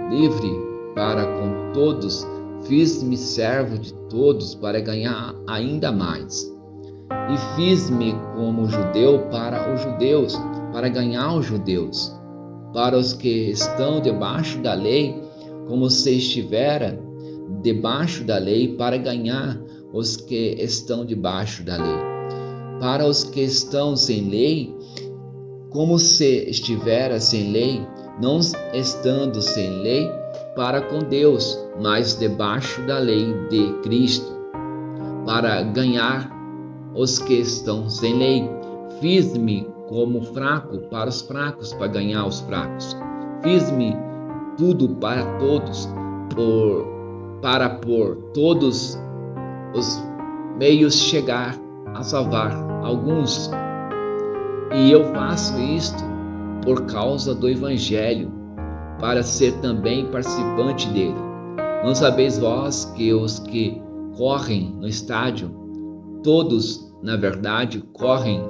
livre para com todos, fiz-me servo de todos para ganhar ainda mais. E fiz-me como judeu para os judeus, para ganhar os judeus. Para os que estão debaixo da lei, como se estivera debaixo da lei, para ganhar os que estão debaixo da lei. Para os que estão sem lei, como se estivera sem lei, não estando sem lei, para com Deus, mas debaixo da lei de Cristo, para ganhar os que estão sem lei. Fiz-me como fraco para os fracos, para ganhar os fracos. Fiz-me tudo para todos, para por todos os meios chegar a salvar alguns. E eu faço isto por causa do Evangelho, para ser também participante dele. Não sabeis vós que os que correm no estádio, todos, na verdade, correm,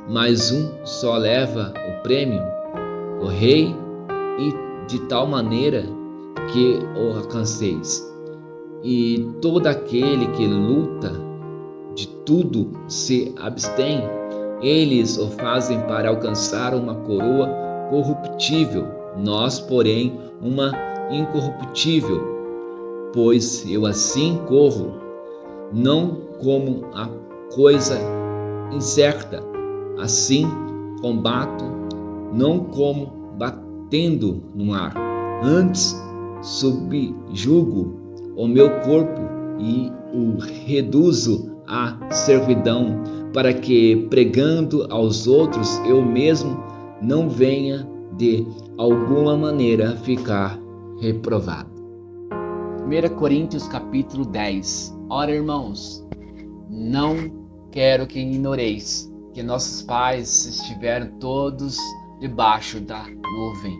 mas um só leva o prêmio? Correi e de tal maneira que o alcanceis. E todo aquele que luta de tudo se abstém. Eles o fazem para alcançar uma coroa corruptível, nós, porém, uma incorruptível. Pois eu assim corro, não como a coisa incerta, assim combato, não como batendo no ar. Antes subjugo o meu corpo e o reduzo a servidão, para que, pregando aos outros, eu mesmo não venha de alguma maneira ficar reprovado. 1 Coríntios capítulo 10. Ora, irmãos, não quero que ignoreis que nossos pais estiveram todos debaixo da nuvem,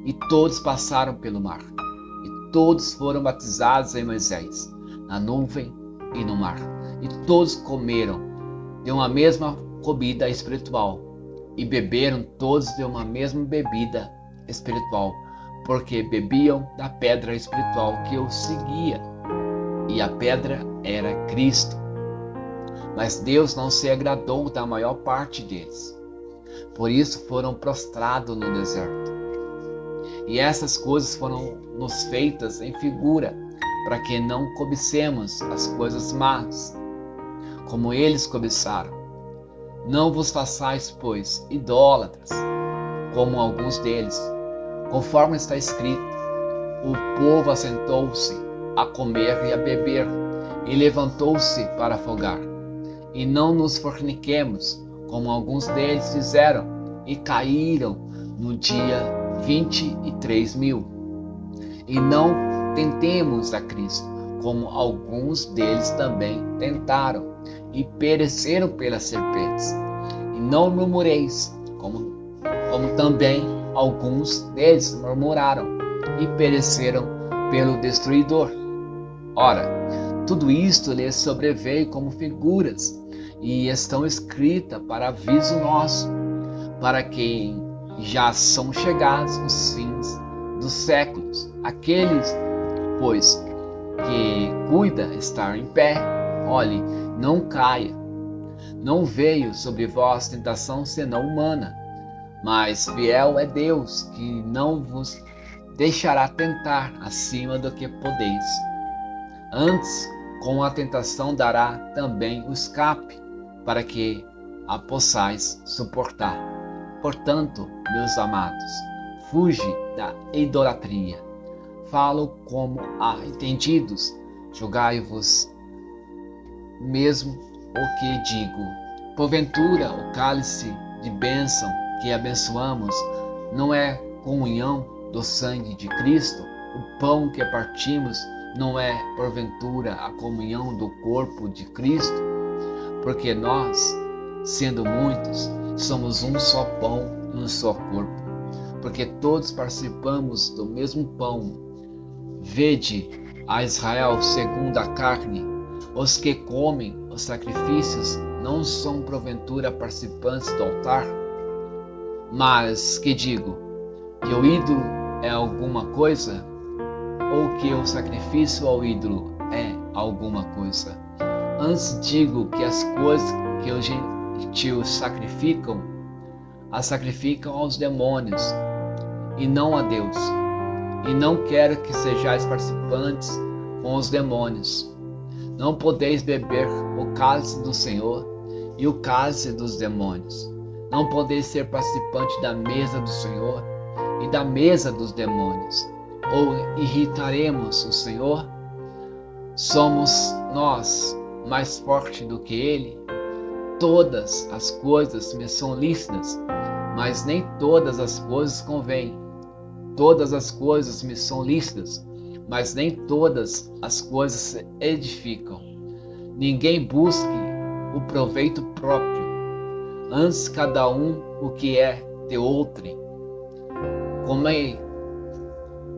e todos passaram pelo mar, e todos foram batizados em Moisés, na nuvem e no mar, e todos comeram de uma mesma comida espiritual, e beberam todos de uma mesma bebida espiritual, porque bebiam da pedra espiritual que os seguia, e a pedra era Cristo. Mas Deus não se agradou da maior parte deles. Por isso foram prostrados no deserto. E essas coisas foram nos feitas em figura, para que não cobicemos as coisas más, como eles cobiçaram. Não vos façais, pois, idólatras, como alguns deles. Conforme está escrito, o povo assentou-se a comer e a beber, e levantou-se para afogar. E não nos forniquemos, como alguns deles fizeram, e caíram no dia 23.000. E não tentemos a Cristo, como alguns deles também tentaram, e pereceram pelas serpentes. E não murmureis, como também alguns deles murmuraram, e pereceram pelo destruidor. Ora, tudo isto lhes sobreveio como figuras, e estão escritas para aviso nosso, para quem já são chegados os fins dos séculos. Aqueles, pois, que cuida estar em pé, olhe, não caia. Não veio sobre vós tentação senão humana, mas fiel é Deus, que não vos deixará tentar acima do que podeis. Antes, com a tentação dará também o escape, para que a possais suportar. Portanto, meus amados, fuge da idolatria. Falo como a entendidos, julgai-vos mesmo o que digo. Porventura, o cálice de bênção que abençoamos não é comunhão do sangue de Cristo? O pão que partimos não é, porventura, a comunhão do corpo de Cristo? Porque nós, sendo muitos, somos um só pão e um só corpo, porque todos participamos do mesmo pão. Vede a Israel segundo a carne, os que comem os sacrifícios não são porventura participantes do altar? Mas que digo? Que o ídolo é alguma coisa? Ou que o sacrifício ao ídolo é alguma coisa? Antes digo que as coisas que os gentios sacrificam, as sacrificam aos demônios, e não a Deus. E não quero que sejais participantes com os demônios. Não podeis beber o cálice do Senhor e o cálice dos demônios. Não podeis ser participante da mesa do Senhor e da mesa dos demônios. Ou irritaremos o Senhor? Somos nós mais fortes do que Ele? Todas as coisas me são lícitas, mas nem todas as coisas convêm. Todas as coisas me são lícitas, mas nem todas as coisas edificam. Ninguém busque o proveito próprio, antes cada um o que é de outrem. Comei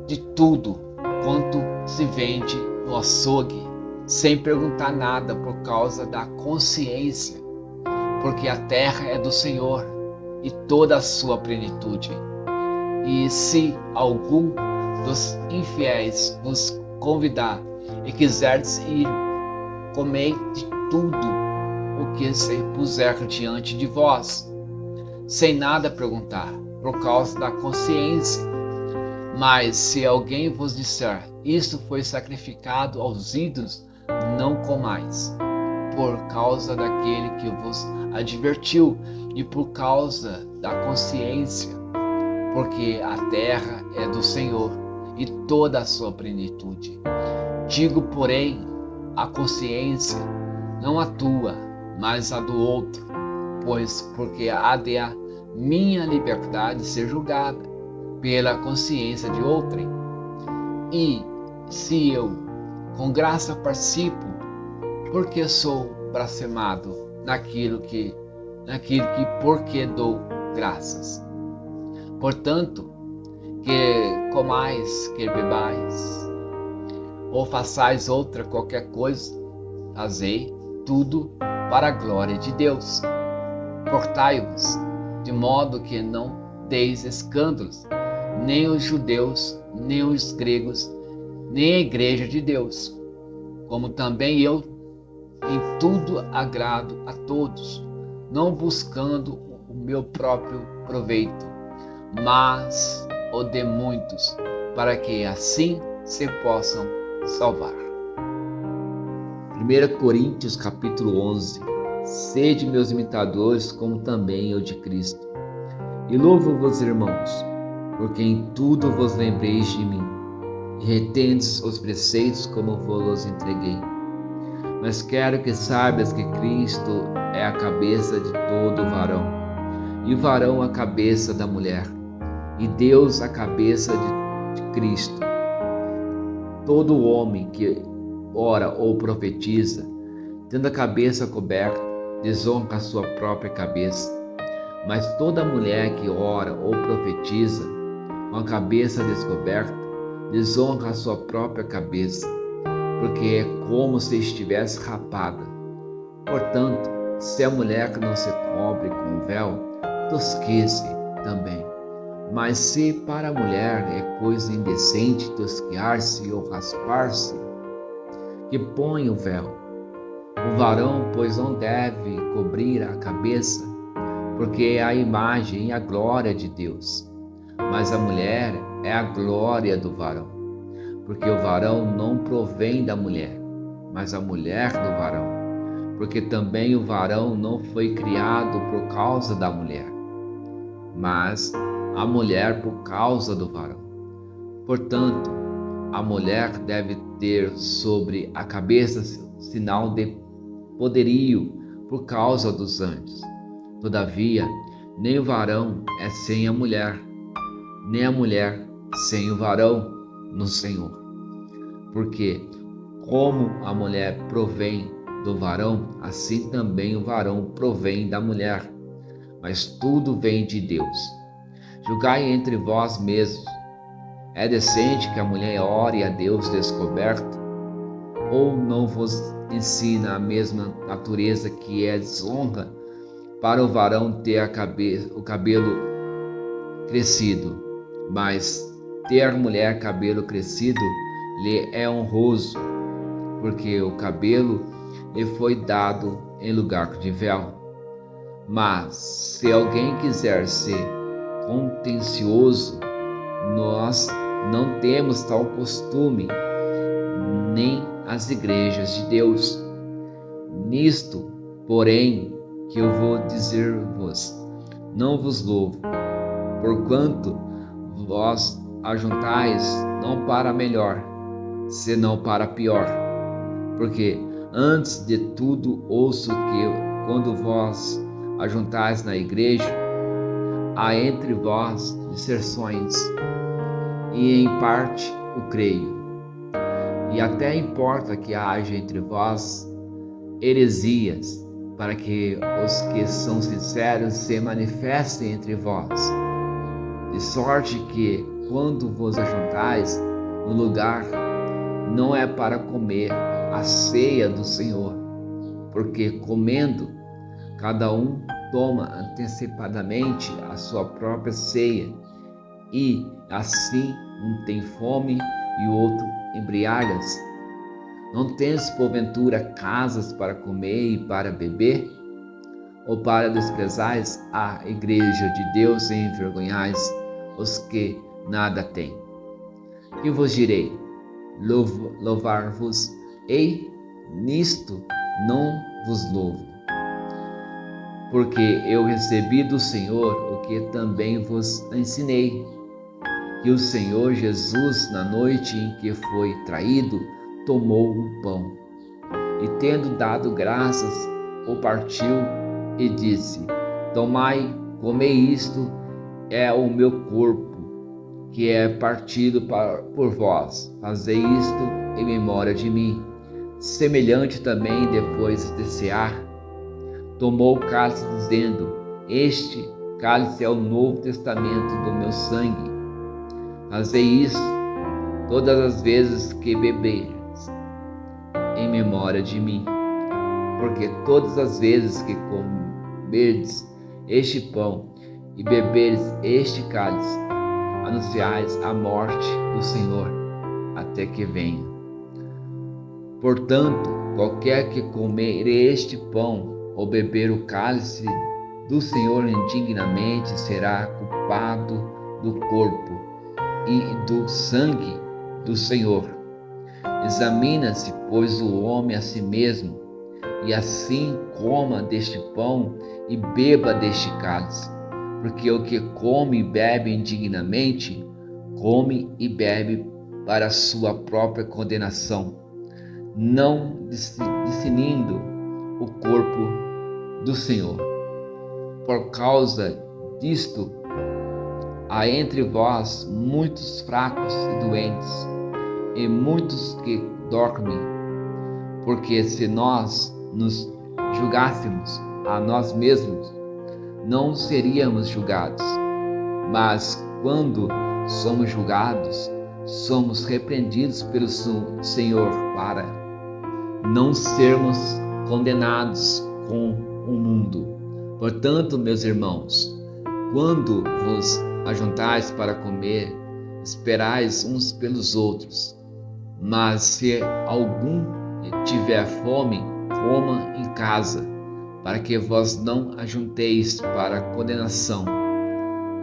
de tudo quanto se vende no açougue, sem perguntar nada por causa da consciência, porque a terra é do Senhor e toda a sua plenitude. E se algum dos infiéis vos convidar e quiserdes ir, comei de tudo o que se puser diante de vós, sem nada perguntar, por causa da consciência. Mas se alguém vos disser, isto foi sacrificado aos ídolos, não comais, por causa daquele que vos advertiu e por causa da consciência, porque a terra é do Senhor e toda a sua plenitude. Digo, porém, a consciência, não a tua, mas a do outro, pois porque há de a minha liberdade ser julgada pela consciência de outrem. E se eu com graça participo, porque sou blasfemado naquilo que porque dou graças. Portanto, que comais, que bebais, ou façais outra qualquer coisa, fazei tudo para a glória de Deus. Portai-vos de modo que não deis escândalos, nem os judeus, nem os gregos, nem a igreja de Deus, como também eu em tudo agrado a todos, não buscando o meu próprio proveito, mas o de muitos, para que assim se possam salvar. 1 Coríntios capítulo 11. Sede meus imitadores, como também eu de Cristo. E louvo-vos, irmãos, porque em tudo vos lembreis de mim, e retendes os preceitos como vos entreguei. Mas quero que saibas que Cristo é a cabeça de todo varão, e o varão a cabeça da mulher, e Deus a cabeça de Cristo. Todo homem que ora ou profetiza, tendo a cabeça coberta, desonra a sua própria cabeça. Mas toda mulher que ora ou profetiza, com a cabeça descoberta, desonra a sua própria cabeça, porque é como se estivesse rapada. Portanto, se a mulher que não se cobre com o véu, tosque-se também. Mas se para a mulher é coisa indecente tosquear-se ou raspar-se, que põe o véu. O varão, pois, não deve cobrir a cabeça, porque é a imagem e a glória de Deus. Mas a mulher é a glória do varão, porque o varão não provém da mulher, mas a mulher do varão, porque também o varão não foi criado por causa da mulher, mas a mulher por causa do varão. Portanto, a mulher deve ter sobre a cabeça sinal de poderio por causa dos anjos. Todavia, nem o varão é sem a mulher, nem a mulher sem o varão no Senhor. Porque, como a mulher provém do varão, assim também o varão provém da mulher. Mas tudo vem de Deus. Julgai entre vós mesmos. É decente que a mulher ore a Deus descoberto? Ou não vos ensina a mesma natureza que é desonra para o varão ter o cabelo crescido? Mas ter mulher cabelo crescido lhe é honroso, porque o cabelo lhe foi dado em lugar de véu. Mas se alguém quiser ser contencioso, nós não temos tal costume, nem as igrejas de Deus. Nisto, porém, que eu vou dizer-vos, não vos louvo, porquanto vós ajuntais não para melhor, senão para pior. Porque antes de tudo ouço que, quando vós ajuntais na igreja, há entre vós disserções, e em parte o creio. E até importa que haja entre vós heresias, para que os que são sinceros se manifestem entre vós. De sorte que, quando vos ajuntais no lugar, não é para comer a ceia do Senhor, porque comendo, cada um toma antecipadamente a sua própria ceia, e assim um tem fome e o outro embriaga-se. Não tens, porventura, casas para comer e para beber? Ou para desprezais a igreja de Deus e envergonhais os que nada têm? E vos direi, louvar-vos-ei, nisto não vos louvo. Porque eu recebi do Senhor o que também vos ensinei, que o Senhor Jesus, na noite em que foi traído, tomou o pão, e tendo dado graças, o partiu e disse: Tomai, comei, isto é o meu corpo, que é partido por vós. Fazei isto em memória de mim. Semelhante também, depois de cear, tomou o cálice, dizendo: Este cálice é o novo testamento do meu sangue. Fazei isso todas as vezes que beberes, em memória de mim. Porque todas as vezes que comerdes este pão e beberes este cálice, anunciais a morte do Senhor até que venha. Portanto, qualquer que comer este pão ou beber o cálice do Senhor indignamente será culpado do corpo e do sangue do Senhor. Examina-se, pois, o homem a si mesmo, e assim coma deste pão e beba deste cálice. Porque o que come e bebe indignamente, come e bebe para a sua própria condenação, não discernindo o corpo do Senhor. Por causa disto, há entre vós muitos fracos e doentes, e muitos que dormem. Porque se nós nos julgássemos a nós mesmos, não seríamos julgados. Mas quando somos julgados, somos repreendidos pelo Senhor para não sermos condenados com o mundo. Portanto, meus irmãos, quando vos ajuntais para comer, esperais uns pelos outros. Mas se algum tiver fome, coma em casa, para que vós não ajunteis para a condenação.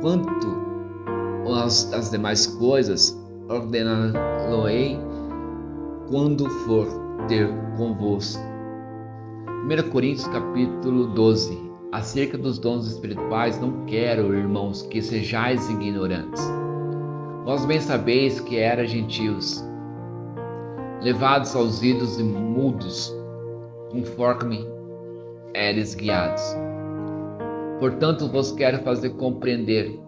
Quanto às demais coisas, ordená-lo-ei quando for ter convosco. 1 Coríntios capítulo 12. Acerca dos dons espirituais, não quero, irmãos, que sejais ignorantes. Vós bem sabeis que era gentios, levados aos ídolos e mudos, conforme eres guiados. Portanto, vos quero fazer compreender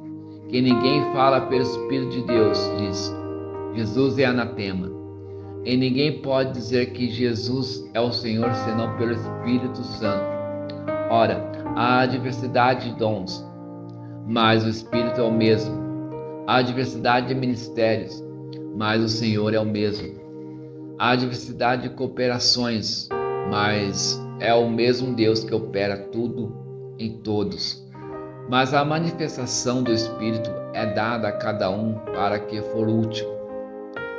que ninguém fala pelo Espírito de Deus, diz: Jesus é anatema. E ninguém pode dizer que Jesus é o Senhor senão pelo Espírito Santo. Ora, há diversidade de dons, mas o Espírito é o mesmo. Há diversidade de ministérios, mas o Senhor é o mesmo. Há diversidade de cooperações, mas é o mesmo Deus que opera tudo em todos. Mas a manifestação do Espírito é dada a cada um para que for útil.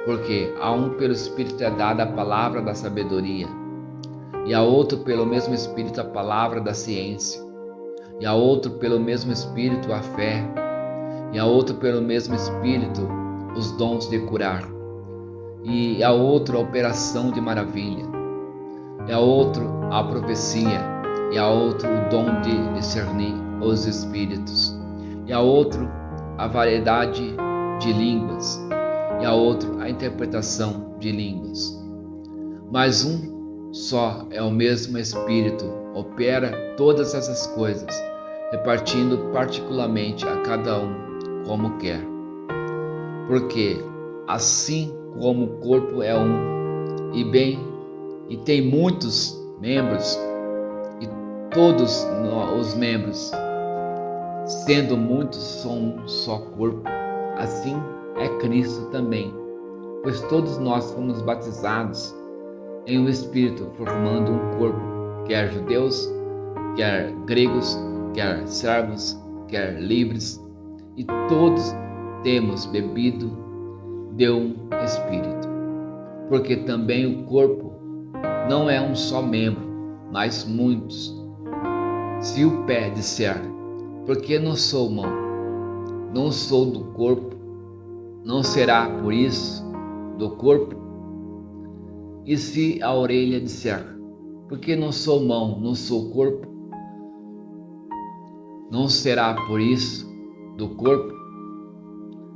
Porque a um pelo Espírito é dada a palavra da sabedoria, e a outro pelo mesmo Espírito a palavra da ciência, e a outro pelo mesmo Espírito a fé, e a outro pelo mesmo Espírito os dons de curar, e a outro a operação de maravilha, e a outro a profecia, e a outro o dom de discernir os espíritos, e a outro a variedade de línguas, e a outro a interpretação de línguas. Mas um só é o mesmo Espírito, opera todas essas coisas, repartindo particularmente a cada um como quer. Porque assim como o corpo é um e tem muitos membros, e todos os membros, sendo muitos, são um só corpo, assim é Cristo também, pois todos nós fomos batizados em um Espírito, formando um corpo, quer judeus, quer gregos, quer servos, quer livres, e todos temos bebido de um Espírito. Porque também o corpo não é um só membro, mas muitos. Se o pé disser: porque não sou mão, não sou do corpo, não será por isso do corpo? E se a orelha disser: porque não sou mão, não sou corpo, não será por isso do corpo?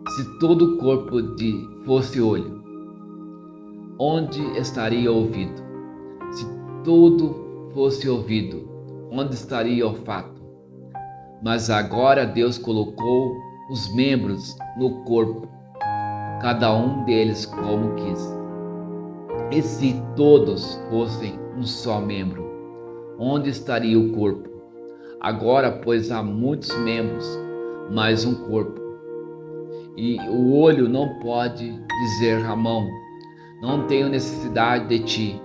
Se todo o corpo fosse olho, onde estaria o ouvido? Se tudo fosse ouvido, onde estaria o olfato? Mas agora Deus colocou os membros no corpo, cada um deles como quis. E se todos fossem um só membro, onde estaria o corpo? Agora, pois, há muitos membros, mas um corpo. E o olho não pode dizer à mão: não tenho necessidade de ti,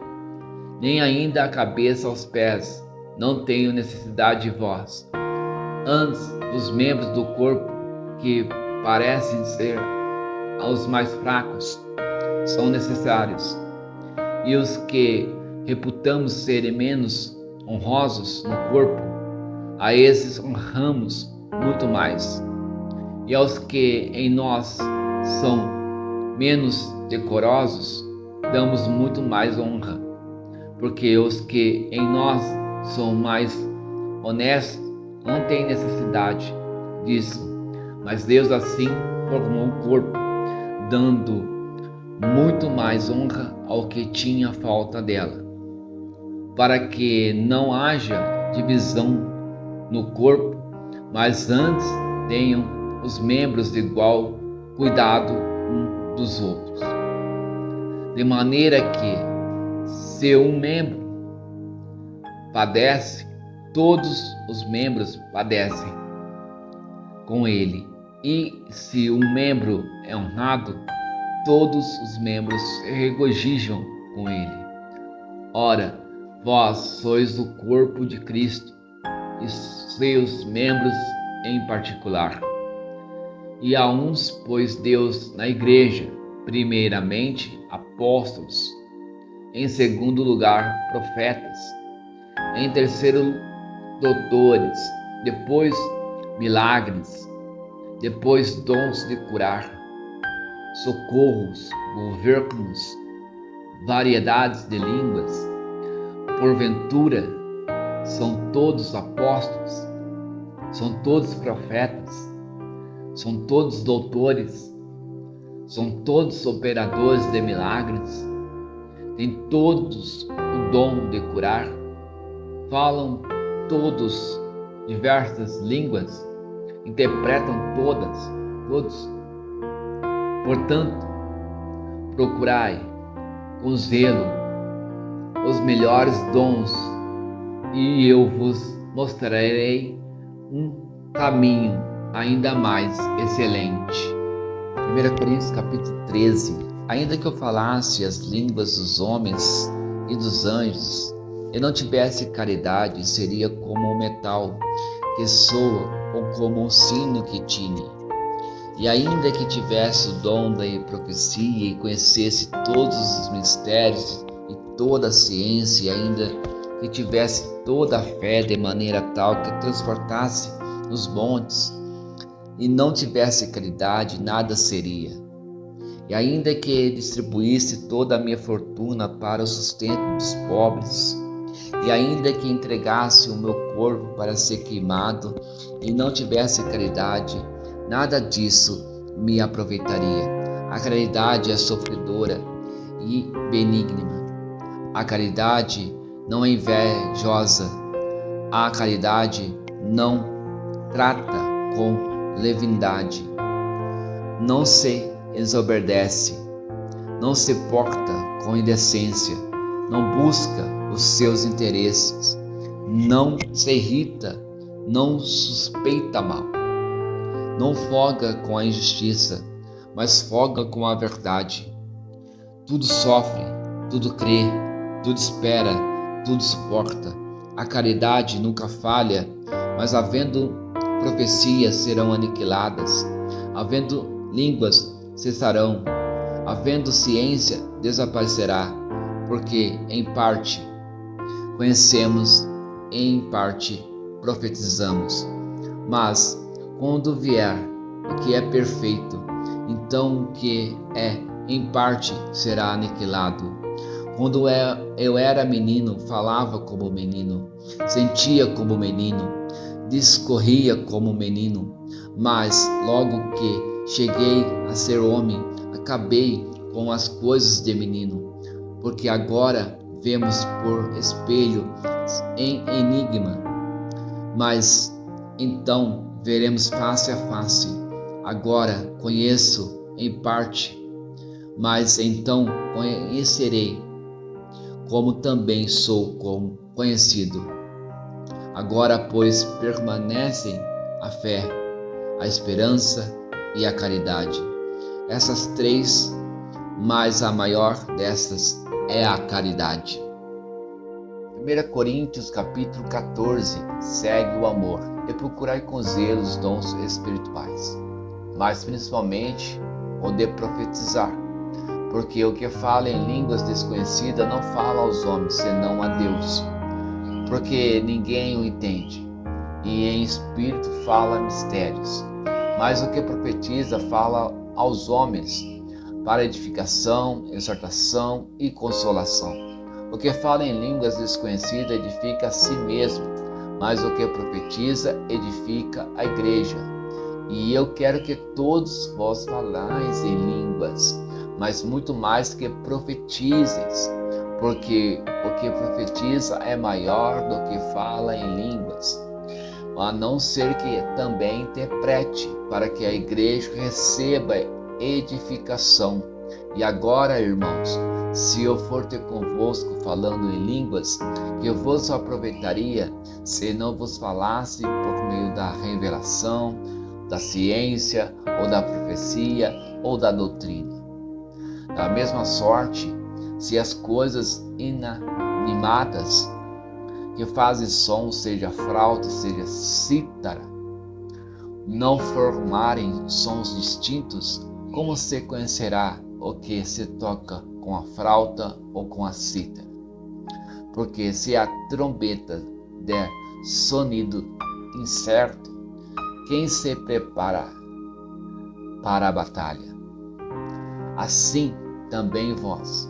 nem ainda a cabeça aos pés: não tenho necessidade de vós. Antes, os membros do corpo que parecem ser os mais fracos são necessários, e os que reputamos serem menos honrosos no corpo, a esses honramos muito mais. E aos que em nós são menos decorosos, damos muito mais honra, porque os que em nós são mais honestos não têm necessidade disso, mas Deus assim formou o corpo, dando muito mais honra ao que tinha falta dela, para que não haja divisão no corpo, mas antes tenham os membros de igual cuidado um dos outros. De maneira que, se um membro padece, todos os membros padecem com ele. E se um membro é honrado, todos os membros se regozijam com ele. Ora, vós sois o corpo de Cristo, e seus membros em particular. E a uns pôs Deus na igreja, primeiramente apóstolos, em segundo lugar profetas, em terceiro doutores, depois milagres, depois dons de curar, socorros, governos, variedades de línguas. Porventura, são todos apóstolos, são todos profetas, são todos doutores, são todos operadores de milagres, têm todos o dom de curar, falam todos diversas línguas, interpretam todos. Portanto, procurai com zelo os melhores dons, e eu vos mostrarei um caminho ainda mais excelente. 1 Coríntios capítulo 13. Ainda que eu falasse as línguas dos homens e dos anjos, e não tivesse caridade, seria como o metal que soa ou como um sino que tine. E ainda que tivesse o dom da profecia e conhecesse todos os mistérios e toda a ciência, e ainda que tivesse toda a fé de maneira tal que transportasse os montes, e não tivesse caridade, nada seria. E ainda que distribuísse toda a minha fortuna para o sustento dos pobres, e ainda que entregasse o meu corpo para ser queimado, e não tivesse caridade, nada disso me aproveitaria. A caridade é sofredora e benigna. A caridade não é invejosa. A caridade não trata com leviandade, não se ensoberbece, não se porta com indecência, não busca os seus interesses, não se irrita, não suspeita mal, não folga com a injustiça, mas folga com a verdade. Tudo sofre, tudo crê, tudo espera, tudo suporta. A caridade nunca falha, mas havendo profecias serão aniquiladas, havendo línguas cessarão, havendo ciência desaparecerá, porque em parte conhecemos, em parte profetizamos. Mas quando vier o que é perfeito, então o que é em parte será aniquilado. Quando eu era menino, falava como menino, sentia como menino, discorria como menino, mas logo que cheguei a ser homem, acabei com as coisas de menino, porque agora vemos por espelho em enigma, mas então veremos face a face. Agora conheço em parte, mas então conhecerei, como também sou conhecido. Agora, pois, permanecem a fé, a esperança e a caridade. Essas três, mas a maior destas é a caridade. 1 Coríntios capítulo 14 segue o amor. E procurai com zelo os dons espirituais, mas principalmente o de profetizar, porque o que fala em línguas desconhecidas não fala aos homens, senão a Deus, porque ninguém o entende, e em espírito fala mistérios. Mas o que profetiza fala aos homens, para edificação, exortação e consolação. O que fala em línguas desconhecidas edifica a si mesmo, mas o que profetiza edifica a igreja. E eu quero que todos vós falais em línguas, mas muito mais que profetizeis, porque o que profetiza é maior do que fala em línguas, a não ser que também interprete, para que a igreja receba edificação. E agora, irmãos, se eu for ter convosco falando em línguas, que eu vos aproveitaria se não vos falasse por meio da revelação, da ciência, ou da profecia, ou da doutrina. Da mesma sorte, se as coisas inanimadas que fazem som, seja flauta, seja cítara, não formarem sons distintos, como se conhecerá o que se toca com a flauta ou com a cítara? Porque se a trombeta der sonido incerto, quem se prepara para a batalha? Assim também vós,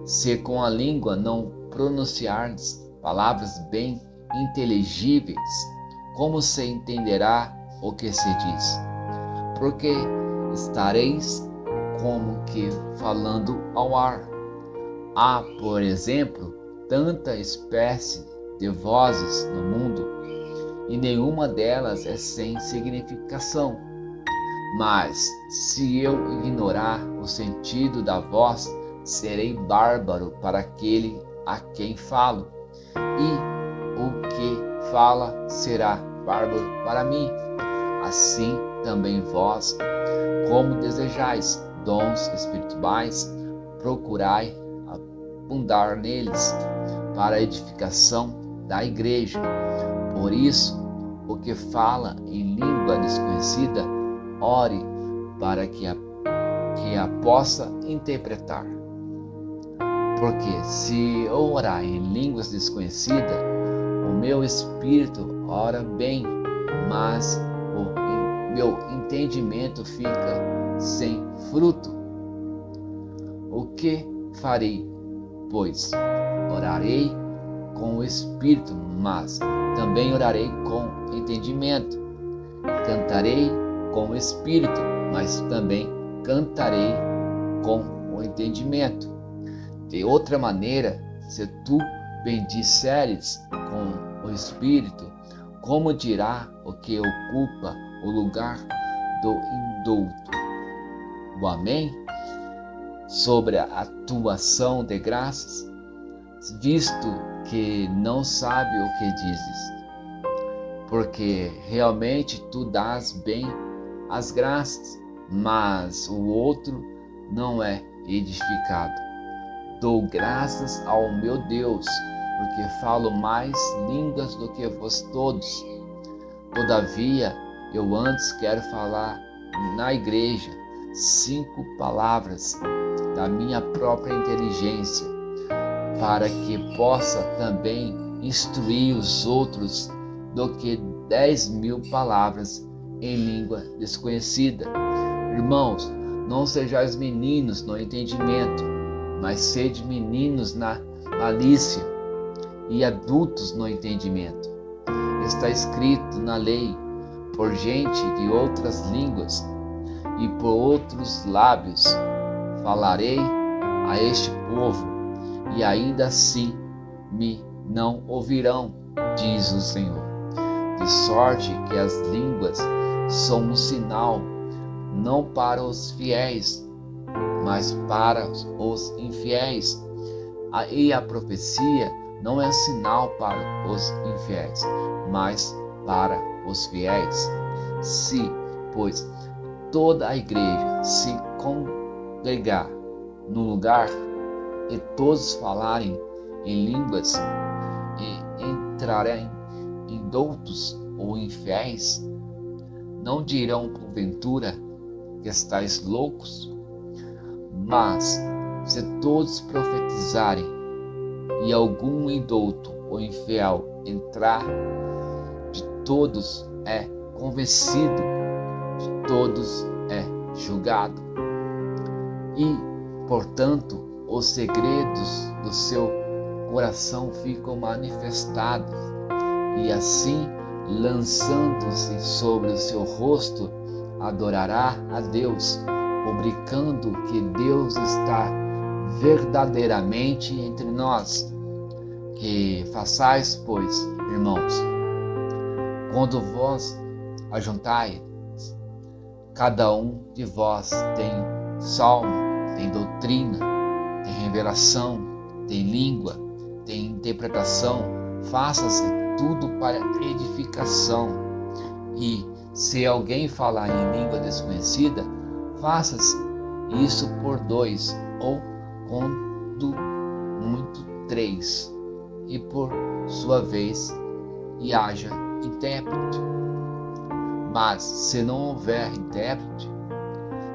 se com a língua não pronunciardes palavras bem inteligíveis, como se entenderá o que se diz? Porque estareis como que falando ao ar. Há, por exemplo, tanta espécie de vozes no mundo, e nenhuma delas é sem significação. Mas se eu ignorar o sentido da voz, serei bárbaro para aquele a quem falo, e o que fala será bárbaro para mim. Assim também vós, como desejais dons espirituais, procurai abundar neles, para a edificação da igreja. Por isso, o que fala em língua desconhecida, ore para que a possa interpretar. Porque se eu orar em línguas desconhecidas, o meu espírito ora bem, mas o meu entendimento fica sem fruto. O que farei, pois? Orarei com o espírito, mas também orarei com entendimento. Cantarei com o espírito, mas também cantarei com o entendimento. De outra maneira, se tu bendisseres com o espírito, como dirá o que ocupa o lugar do indulto? O amém? Sobre a atuação de graças, visto que não sabe o que dizes, porque realmente tu dás bem as graças, mas o outro não é edificado. Dou graças ao meu Deus, porque falo mais línguas do que vós todos. Todavia, eu antes quero falar na igreja 5 palavras da minha própria inteligência, para que possa também instruir os outros do que 10.000 palavras em língua desconhecida. Irmãos, não sejais meninos no entendimento, mas sede meninos na malícia e adultos no entendimento. Está escrito na lei: por gente de outras línguas e por outros lábios falarei a este povo, e ainda assim me não ouvirão, diz o Senhor. De sorte que as línguas são um sinal, não para os fiéis, mas para os infiéis. E a profecia não é sinal para os infiéis, mas para os fiéis. Se, pois, toda a igreja se congregar no lugar e todos falarem em línguas e entrarem em doutos ou infiéis, não dirão porventura que estáis loucos? Mas se todos profetizarem e algum indouto ou infiel entrar, de todos é convencido, de todos é julgado. E, portanto, os segredos do seu coração ficam manifestados, e assim, lançando-se sobre o seu rosto, adorará a Deus, publicando que Deus está verdadeiramente entre nós. Que façais, pois, irmãos, quando vós ajuntais, cada um de vós tem salmo, tem doutrina, tem revelação, tem língua, tem interpretação, faça-se tudo para edificação. E se alguém falar em língua desconhecida, faça-se isso por 2, ou quando muito 3, e por sua vez, e haja intérprete. Mas se não houver intérprete,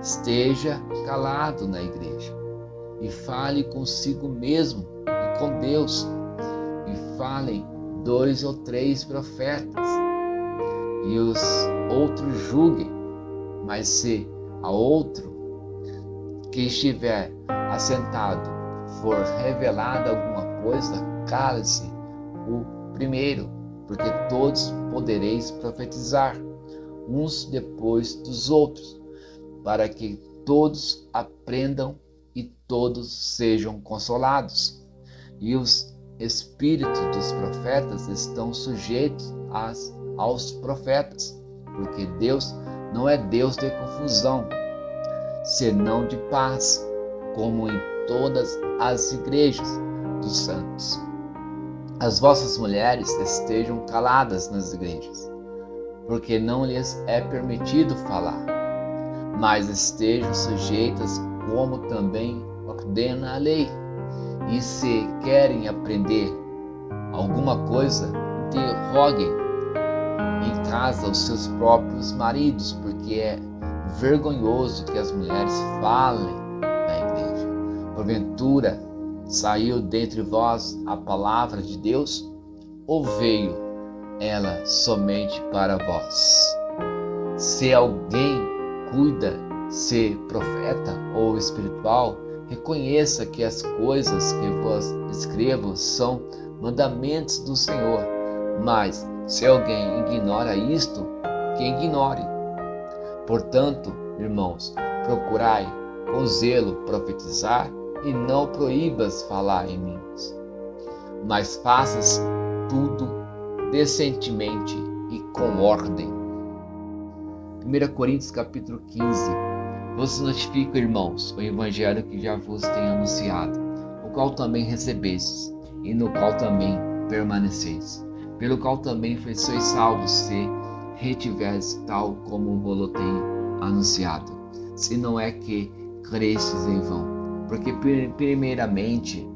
esteja calado na igreja, e fale consigo mesmo e com Deus, e falem 2 ou 3 profetas, e os outros julguem. Mas se a outro que estiver assentado for revelada alguma coisa, cale-se o primeiro, porque todos podereis profetizar, uns depois dos outros, para que todos aprendam e todos sejam consolados. E os espíritos dos profetas estão sujeitos aos profetas, porque Deus não é Deus de confusão, senão de paz, como em todas as igrejas dos santos. As vossas mulheres estejam caladas nas igrejas, porque não lhes é permitido falar, mas estejam sujeitas, como também ordena a lei. E se querem aprender alguma coisa, interroguem em casa os seus próprios maridos, porque é vergonhoso que as mulheres falem na igreja. Porventura, saiu dentre vós a palavra de Deus, ou veio ela somente para vós? Se alguém cuida ser profeta ou espiritual, reconheça que as coisas que vos escrevo são mandamentos do Senhor. Mas se alguém ignora isto, que ignore. Portanto, irmãos, procurai com zelo profetizar, e não proíbas falar em línguas, mas faças tudo decentemente e com ordem. 1 Coríntios capítulo 15. Vos notifico, irmãos, o evangelho que já vos tenho anunciado, o qual também recebestes, e no qual também permaneceis, pelo qual também sois salvos, se retiverdes tal como vos tenho anunciado, se não é que crestes em vão. Porque primeiramente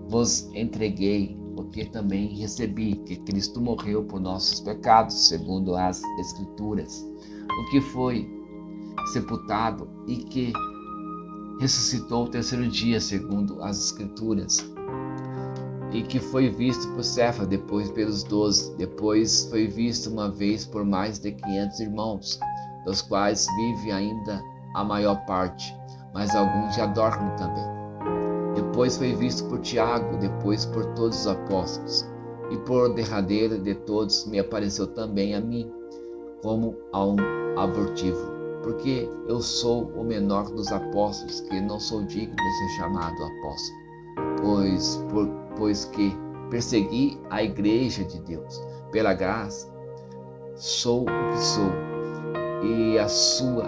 vos entreguei o que também recebi, que Cristo morreu por nossos pecados, segundo as Escrituras, o que foi sepultado e que ressuscitou o terceiro dia, segundo as Escrituras, e que foi visto por Cefa, depois pelos 12, depois foi visto uma vez por mais de 500 irmãos, dos quais vive ainda a maior parte, mas alguns já dormem também. Depois foi visto por Tiago, depois por todos os apóstolos, e por derradeiro de todos me apareceu também a mim, como a um abortivo, porque eu sou o menor dos apóstolos, que não sou digno de ser chamado apóstolo, pois que persegui a igreja de Deus. Pela graça, sou o que sou, e a sua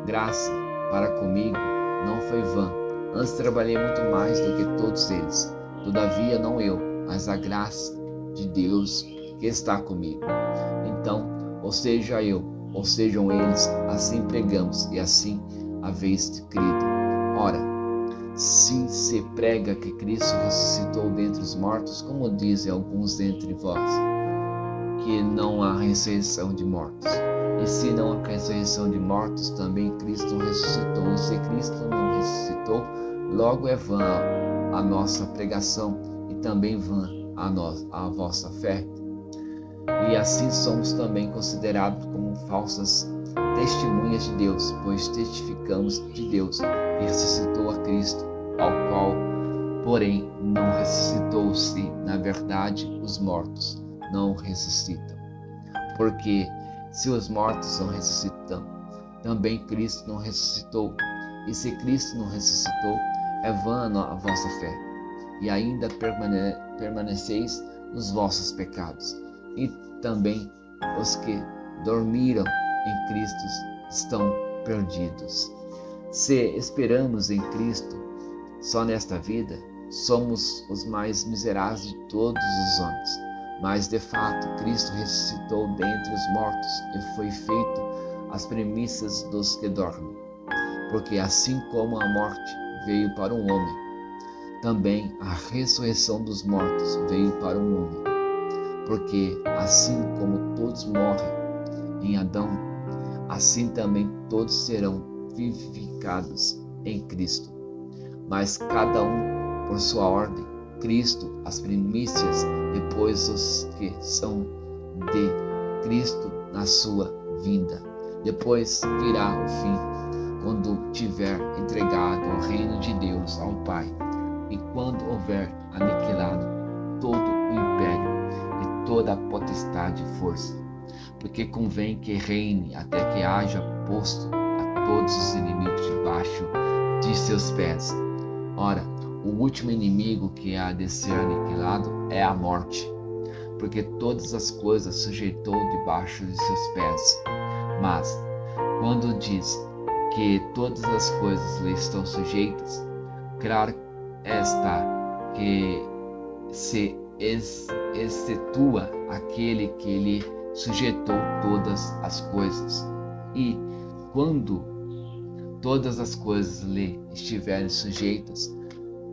graça para comigo não foi vã. Antes trabalhei muito mais do que todos eles. Todavia, não eu, mas a graça de Deus que está comigo. Então, ou seja eu, ou sejam eles, assim pregamos, e assim haveis de crido. Ora, se se prega que Cristo ressuscitou dentre os mortos, como dizem alguns dentre vós, que não há ressurreição de mortos. E se não há ressurreição de mortos, também Cristo não ressuscitou. E se Cristo não ressuscitou, logo é vã a nossa pregação e também vã a vossa fé. E assim somos também considerados como falsas testemunhas de Deus, pois testificamos de Deus que ressuscitou a Cristo, ao qual, porém, não ressuscitou, se, na verdade, os mortos não ressuscitam. Porque se os mortos não ressuscitam, também Cristo não ressuscitou. E se Cristo não ressuscitou, é vã a vossa fé, e ainda permaneceis nos vossos pecados. E também os que dormiram em Cristo estão perdidos. Se esperamos em Cristo só nesta vida, somos os mais miseráveis de todos os homens. Mas, de fato, Cristo ressuscitou dentre os mortos e foi feito as premissas dos que dormem. Porque assim como a morte veio para um homem, também a ressurreição dos mortos veio para um homem. Porque assim como todos morrem em Adão, assim também todos serão vivificados em Cristo. Mas cada um por sua ordem. Cristo as primícias, depois os que são de Cristo na sua vinda. Depois virá o fim, quando tiver entregado o reino de Deus ao Pai, e quando houver aniquilado todo o império e toda a potestade e força, porque convém que reine até que haja posto a todos os inimigos debaixo de seus pés. Ora, o último inimigo que há de ser aniquilado é a morte, porque todas as coisas sujeitou debaixo de seus pés. Mas, quando diz que todas as coisas lhe estão sujeitas, claro está que se excetua aquele que lhe sujeitou todas as coisas. E, quando todas as coisas lhe estiverem sujeitas,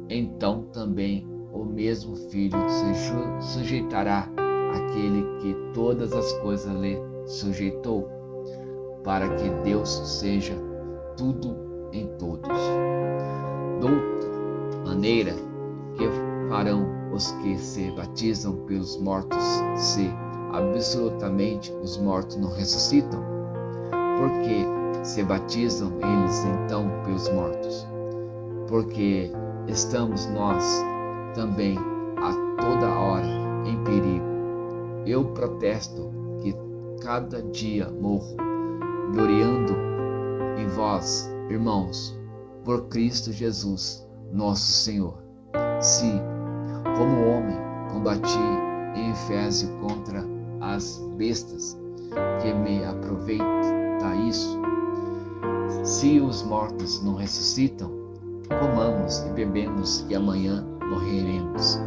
então também o mesmo Filho se sujeitará àquele que todas as coisas lhe sujeitou, para que Deus seja tudo em todos. De outra maneira, que farão os que se batizam pelos mortos, se absolutamente os mortos não ressuscitam? Porque se batizam eles então pelos mortos? Porque estamos nós também a toda hora em perigo. Eu protesto que cada dia morro, gloriando em vós, irmãos, por Cristo Jesus, nosso Senhor. Se, como homem, combati em Efésio contra as bestas, que me aproveita isso. Se os mortos não ressuscitam, comamos e bebemos, que amanhã morreremos.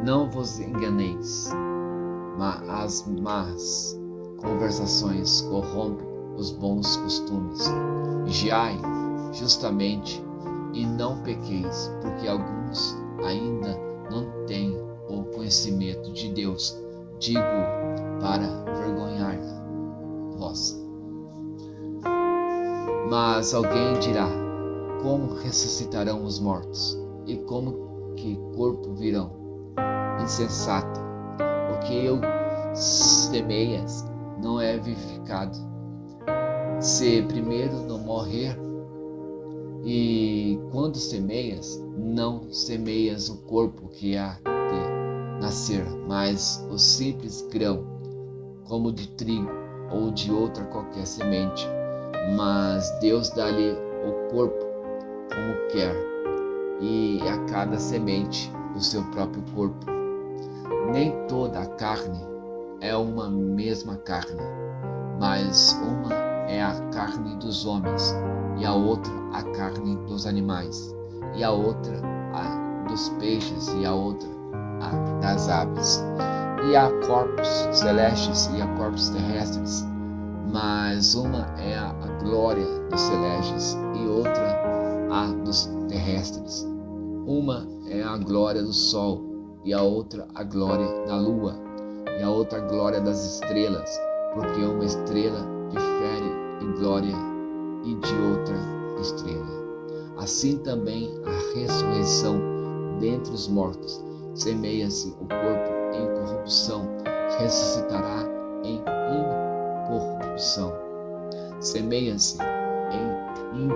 Não vos enganeis, mas as más conversações corrompem os bons costumes. Vigiai justamente e não pequeis, porque alguns ainda não têm o conhecimento de Deus. Digo para vergonhar vós. Mas alguém dirá: como ressuscitarão os mortos? E como que corpo virão? Insensato! O que eu semeias não é vivificado. Se primeiro não morrer, e quando semeias, não semeias o corpo que há de nascer, mas o simples grão, como de trigo ou de outra qualquer semente. Mas Deus dá-lhe o corpo como quer. e a cada semente o seu próprio corpo. Nem toda a carne é uma mesma carne, mas uma é a carne dos homens, e a outra a carne dos animais, e a outra a dos peixes, e a outra a das aves. E há corpos celestes e há corpos terrestres, mas uma é a glória dos celestes e outra a dos terrestres. Uma é a glória do sol e a outra a glória da lua e a outra a glória das estrelas, porque uma estrela difere em glória e de outra estrela. Assim também a ressurreição dentre os mortos. Semeia-se o corpo em corrupção, ressuscitará em incorrupção. Semeia-se em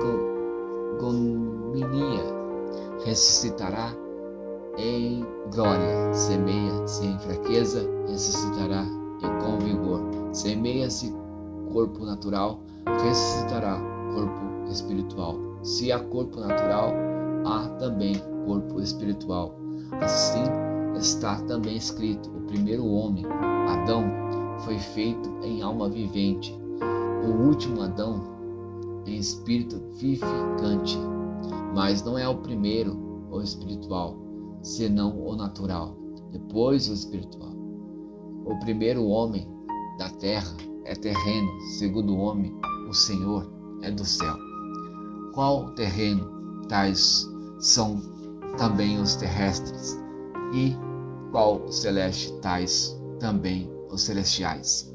ignomínia, ressuscitará em glória. Semeia-se em fraqueza, ressuscitará com vigor. Semeia-se corpo natural, ressuscitará corpo espiritual. Se há corpo natural, há também corpo espiritual. Assim está também escrito: o primeiro homem, Adão, foi feito em alma vivente, o último Adão em espírito vivificante. Mas não é o primeiro o espiritual, senão o natural, depois o espiritual. O primeiro homem da terra é terreno, segundo o homem, o Senhor é do céu. Qual terreno? Tais são também os terrestres, e qual o celeste? Tais também os celestiais.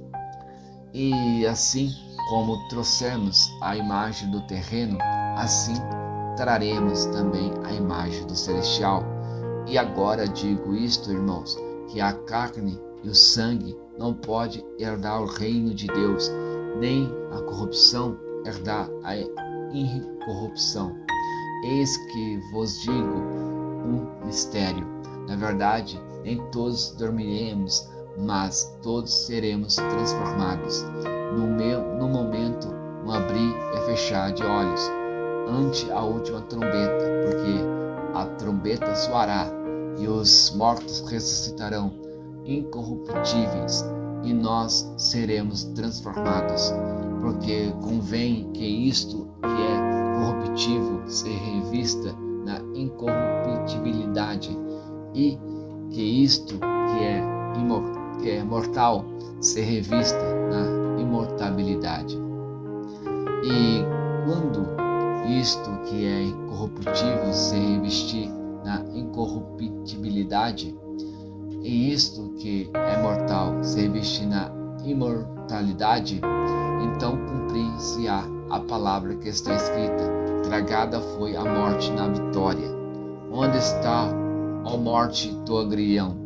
E assim como trouxemos a imagem do terreno, assim traremos também a imagem do celestial. E agora digo isto, irmãos, que a carne e o sangue não pode herdar o reino de Deus, nem a corrupção herdar a incorrupção. Eis que vos digo um mistério. Na verdade, nem todos dormiremos, mas todos seremos transformados. No momento, um abrir e fechar de olhos, ante a última trombeta, porque a trombeta soará e os mortos ressuscitarão incorruptíveis, e nós seremos transformados, porque convém que isto que é corruptível se revista na incorruptibilidade, e que isto que é mortal se revista na imortabilidade. E quando isto que é incorruptível se revestir na incorruptibilidade, e isto que é mortal se revestir na imortalidade, então cumprir-se-á a palavra que está escrita: tragada foi a morte na vitória. Onde está, ó morte, tua aguilhão?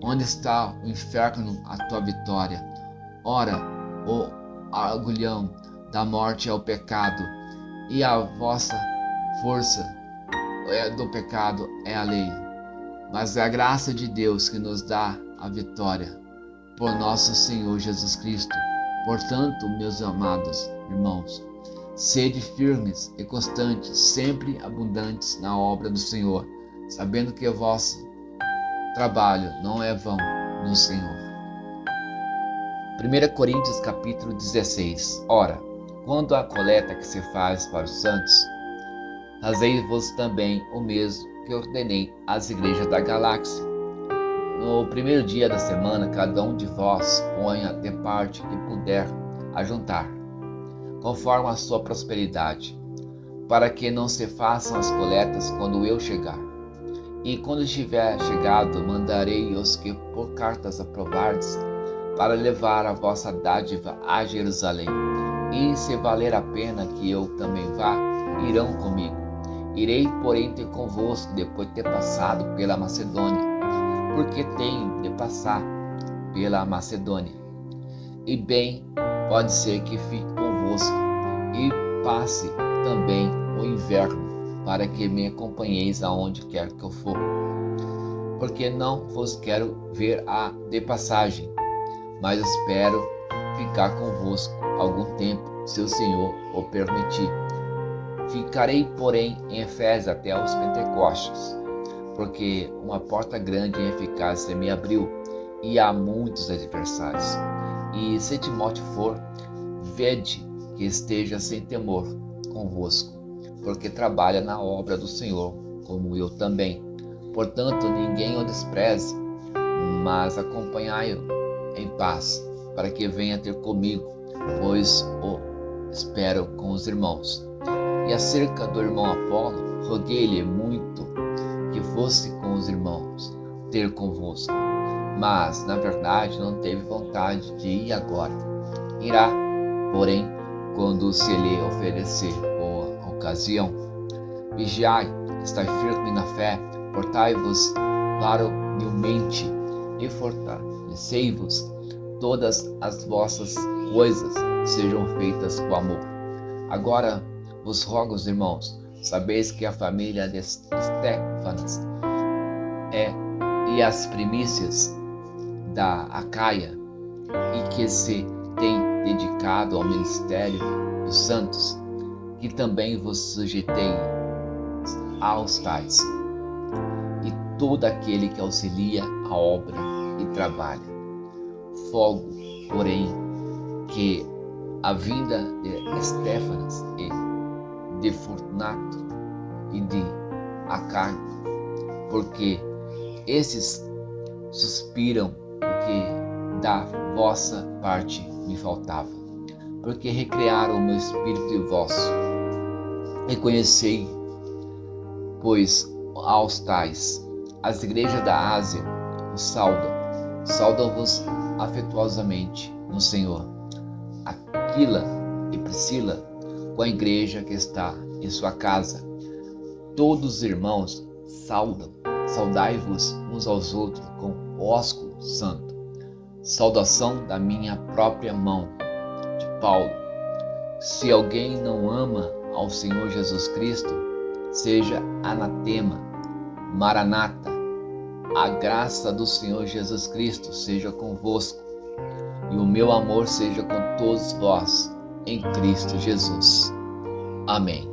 Onde está o inferno, a tua vitória? Ora, o agulhão da morte é o pecado, e a vossa força do pecado é a lei. Mas é a graça de Deus que nos dá a vitória por nosso Senhor Jesus Cristo. Portanto, meus amados irmãos, sede firmes e constantes, sempre abundantes na obra do Senhor, sabendo que o vosso trabalho não é vão no Senhor. 1 Coríntios capítulo 16. Ora, quando a coleta que se faz para os santos, fazei-vos também o mesmo que ordenei às igrejas da galáxia. No primeiro dia da semana, cada um de vós ponha de parte que puder ajuntar, conforme a sua prosperidade, para que não se façam as coletas quando eu chegar. E quando estiver chegado, mandarei os que por cartas aprovardes, para levar a vossa dádiva a Jerusalém. E se valer a pena que eu também vá, irão comigo. Irei, porém, ter convosco depois de ter passado pela Macedônia, porque tenho de passar pela Macedônia. E bem, pode ser que fique convosco e passe também o inverno, para que me acompanheis aonde quer que eu for. Porque não vos quero ver de passagem, mas espero ficar convosco algum tempo, se o Senhor o permitir. Ficarei, porém, em Éfeso até os Pentecostes, porque uma porta grande e eficaz se me abriu, e há muitos adversários. E se Timóteo for, vede que esteja sem temor convosco, porque trabalha na obra do Senhor, como eu também. Portanto, ninguém o despreze, mas acompanhai-o em paz, para que venha ter comigo, pois o espero com os irmãos. E acerca do irmão Apolo, roguei-lhe muito que fosse com os irmãos ter convosco, mas na verdade não teve vontade de ir agora. Irá, porém, quando se lhe oferecer boa ocasião. Vigiai, estai firme na fé, portai-vos varonilmente e fortalecei-vos. Todas as vossas coisas sejam feitas com amor. Agora vos rogo, irmãos, sabeis que a família de Estéfanas e as primícias da Acaia, e que se tem dedicado ao ministério dos santos, que também vos sujeitei aos tais, e todo aquele que auxilia a obra e trabalha. Folgo, porém, que a vinda de Estéfanas e de Fortunato e de Acaio, porque esses suspiram o que da vossa parte me faltava, porque recrearam o meu espírito e vosso. Reconhecei, pois, aos tais. As igrejas da Ásia os saudam-vos afetuosamente no Senhor. Aquila e Priscila, com a igreja que está em sua casa. Todos os irmãos saudai-vos uns aos outros com ósculo santo. Saudação da minha própria mão, de Paulo. Se alguém não ama ao Senhor Jesus Cristo, seja anatema. Maranata, a graça do Senhor Jesus Cristo seja convosco, e o meu amor seja com todos vós, em Cristo Jesus. Amém.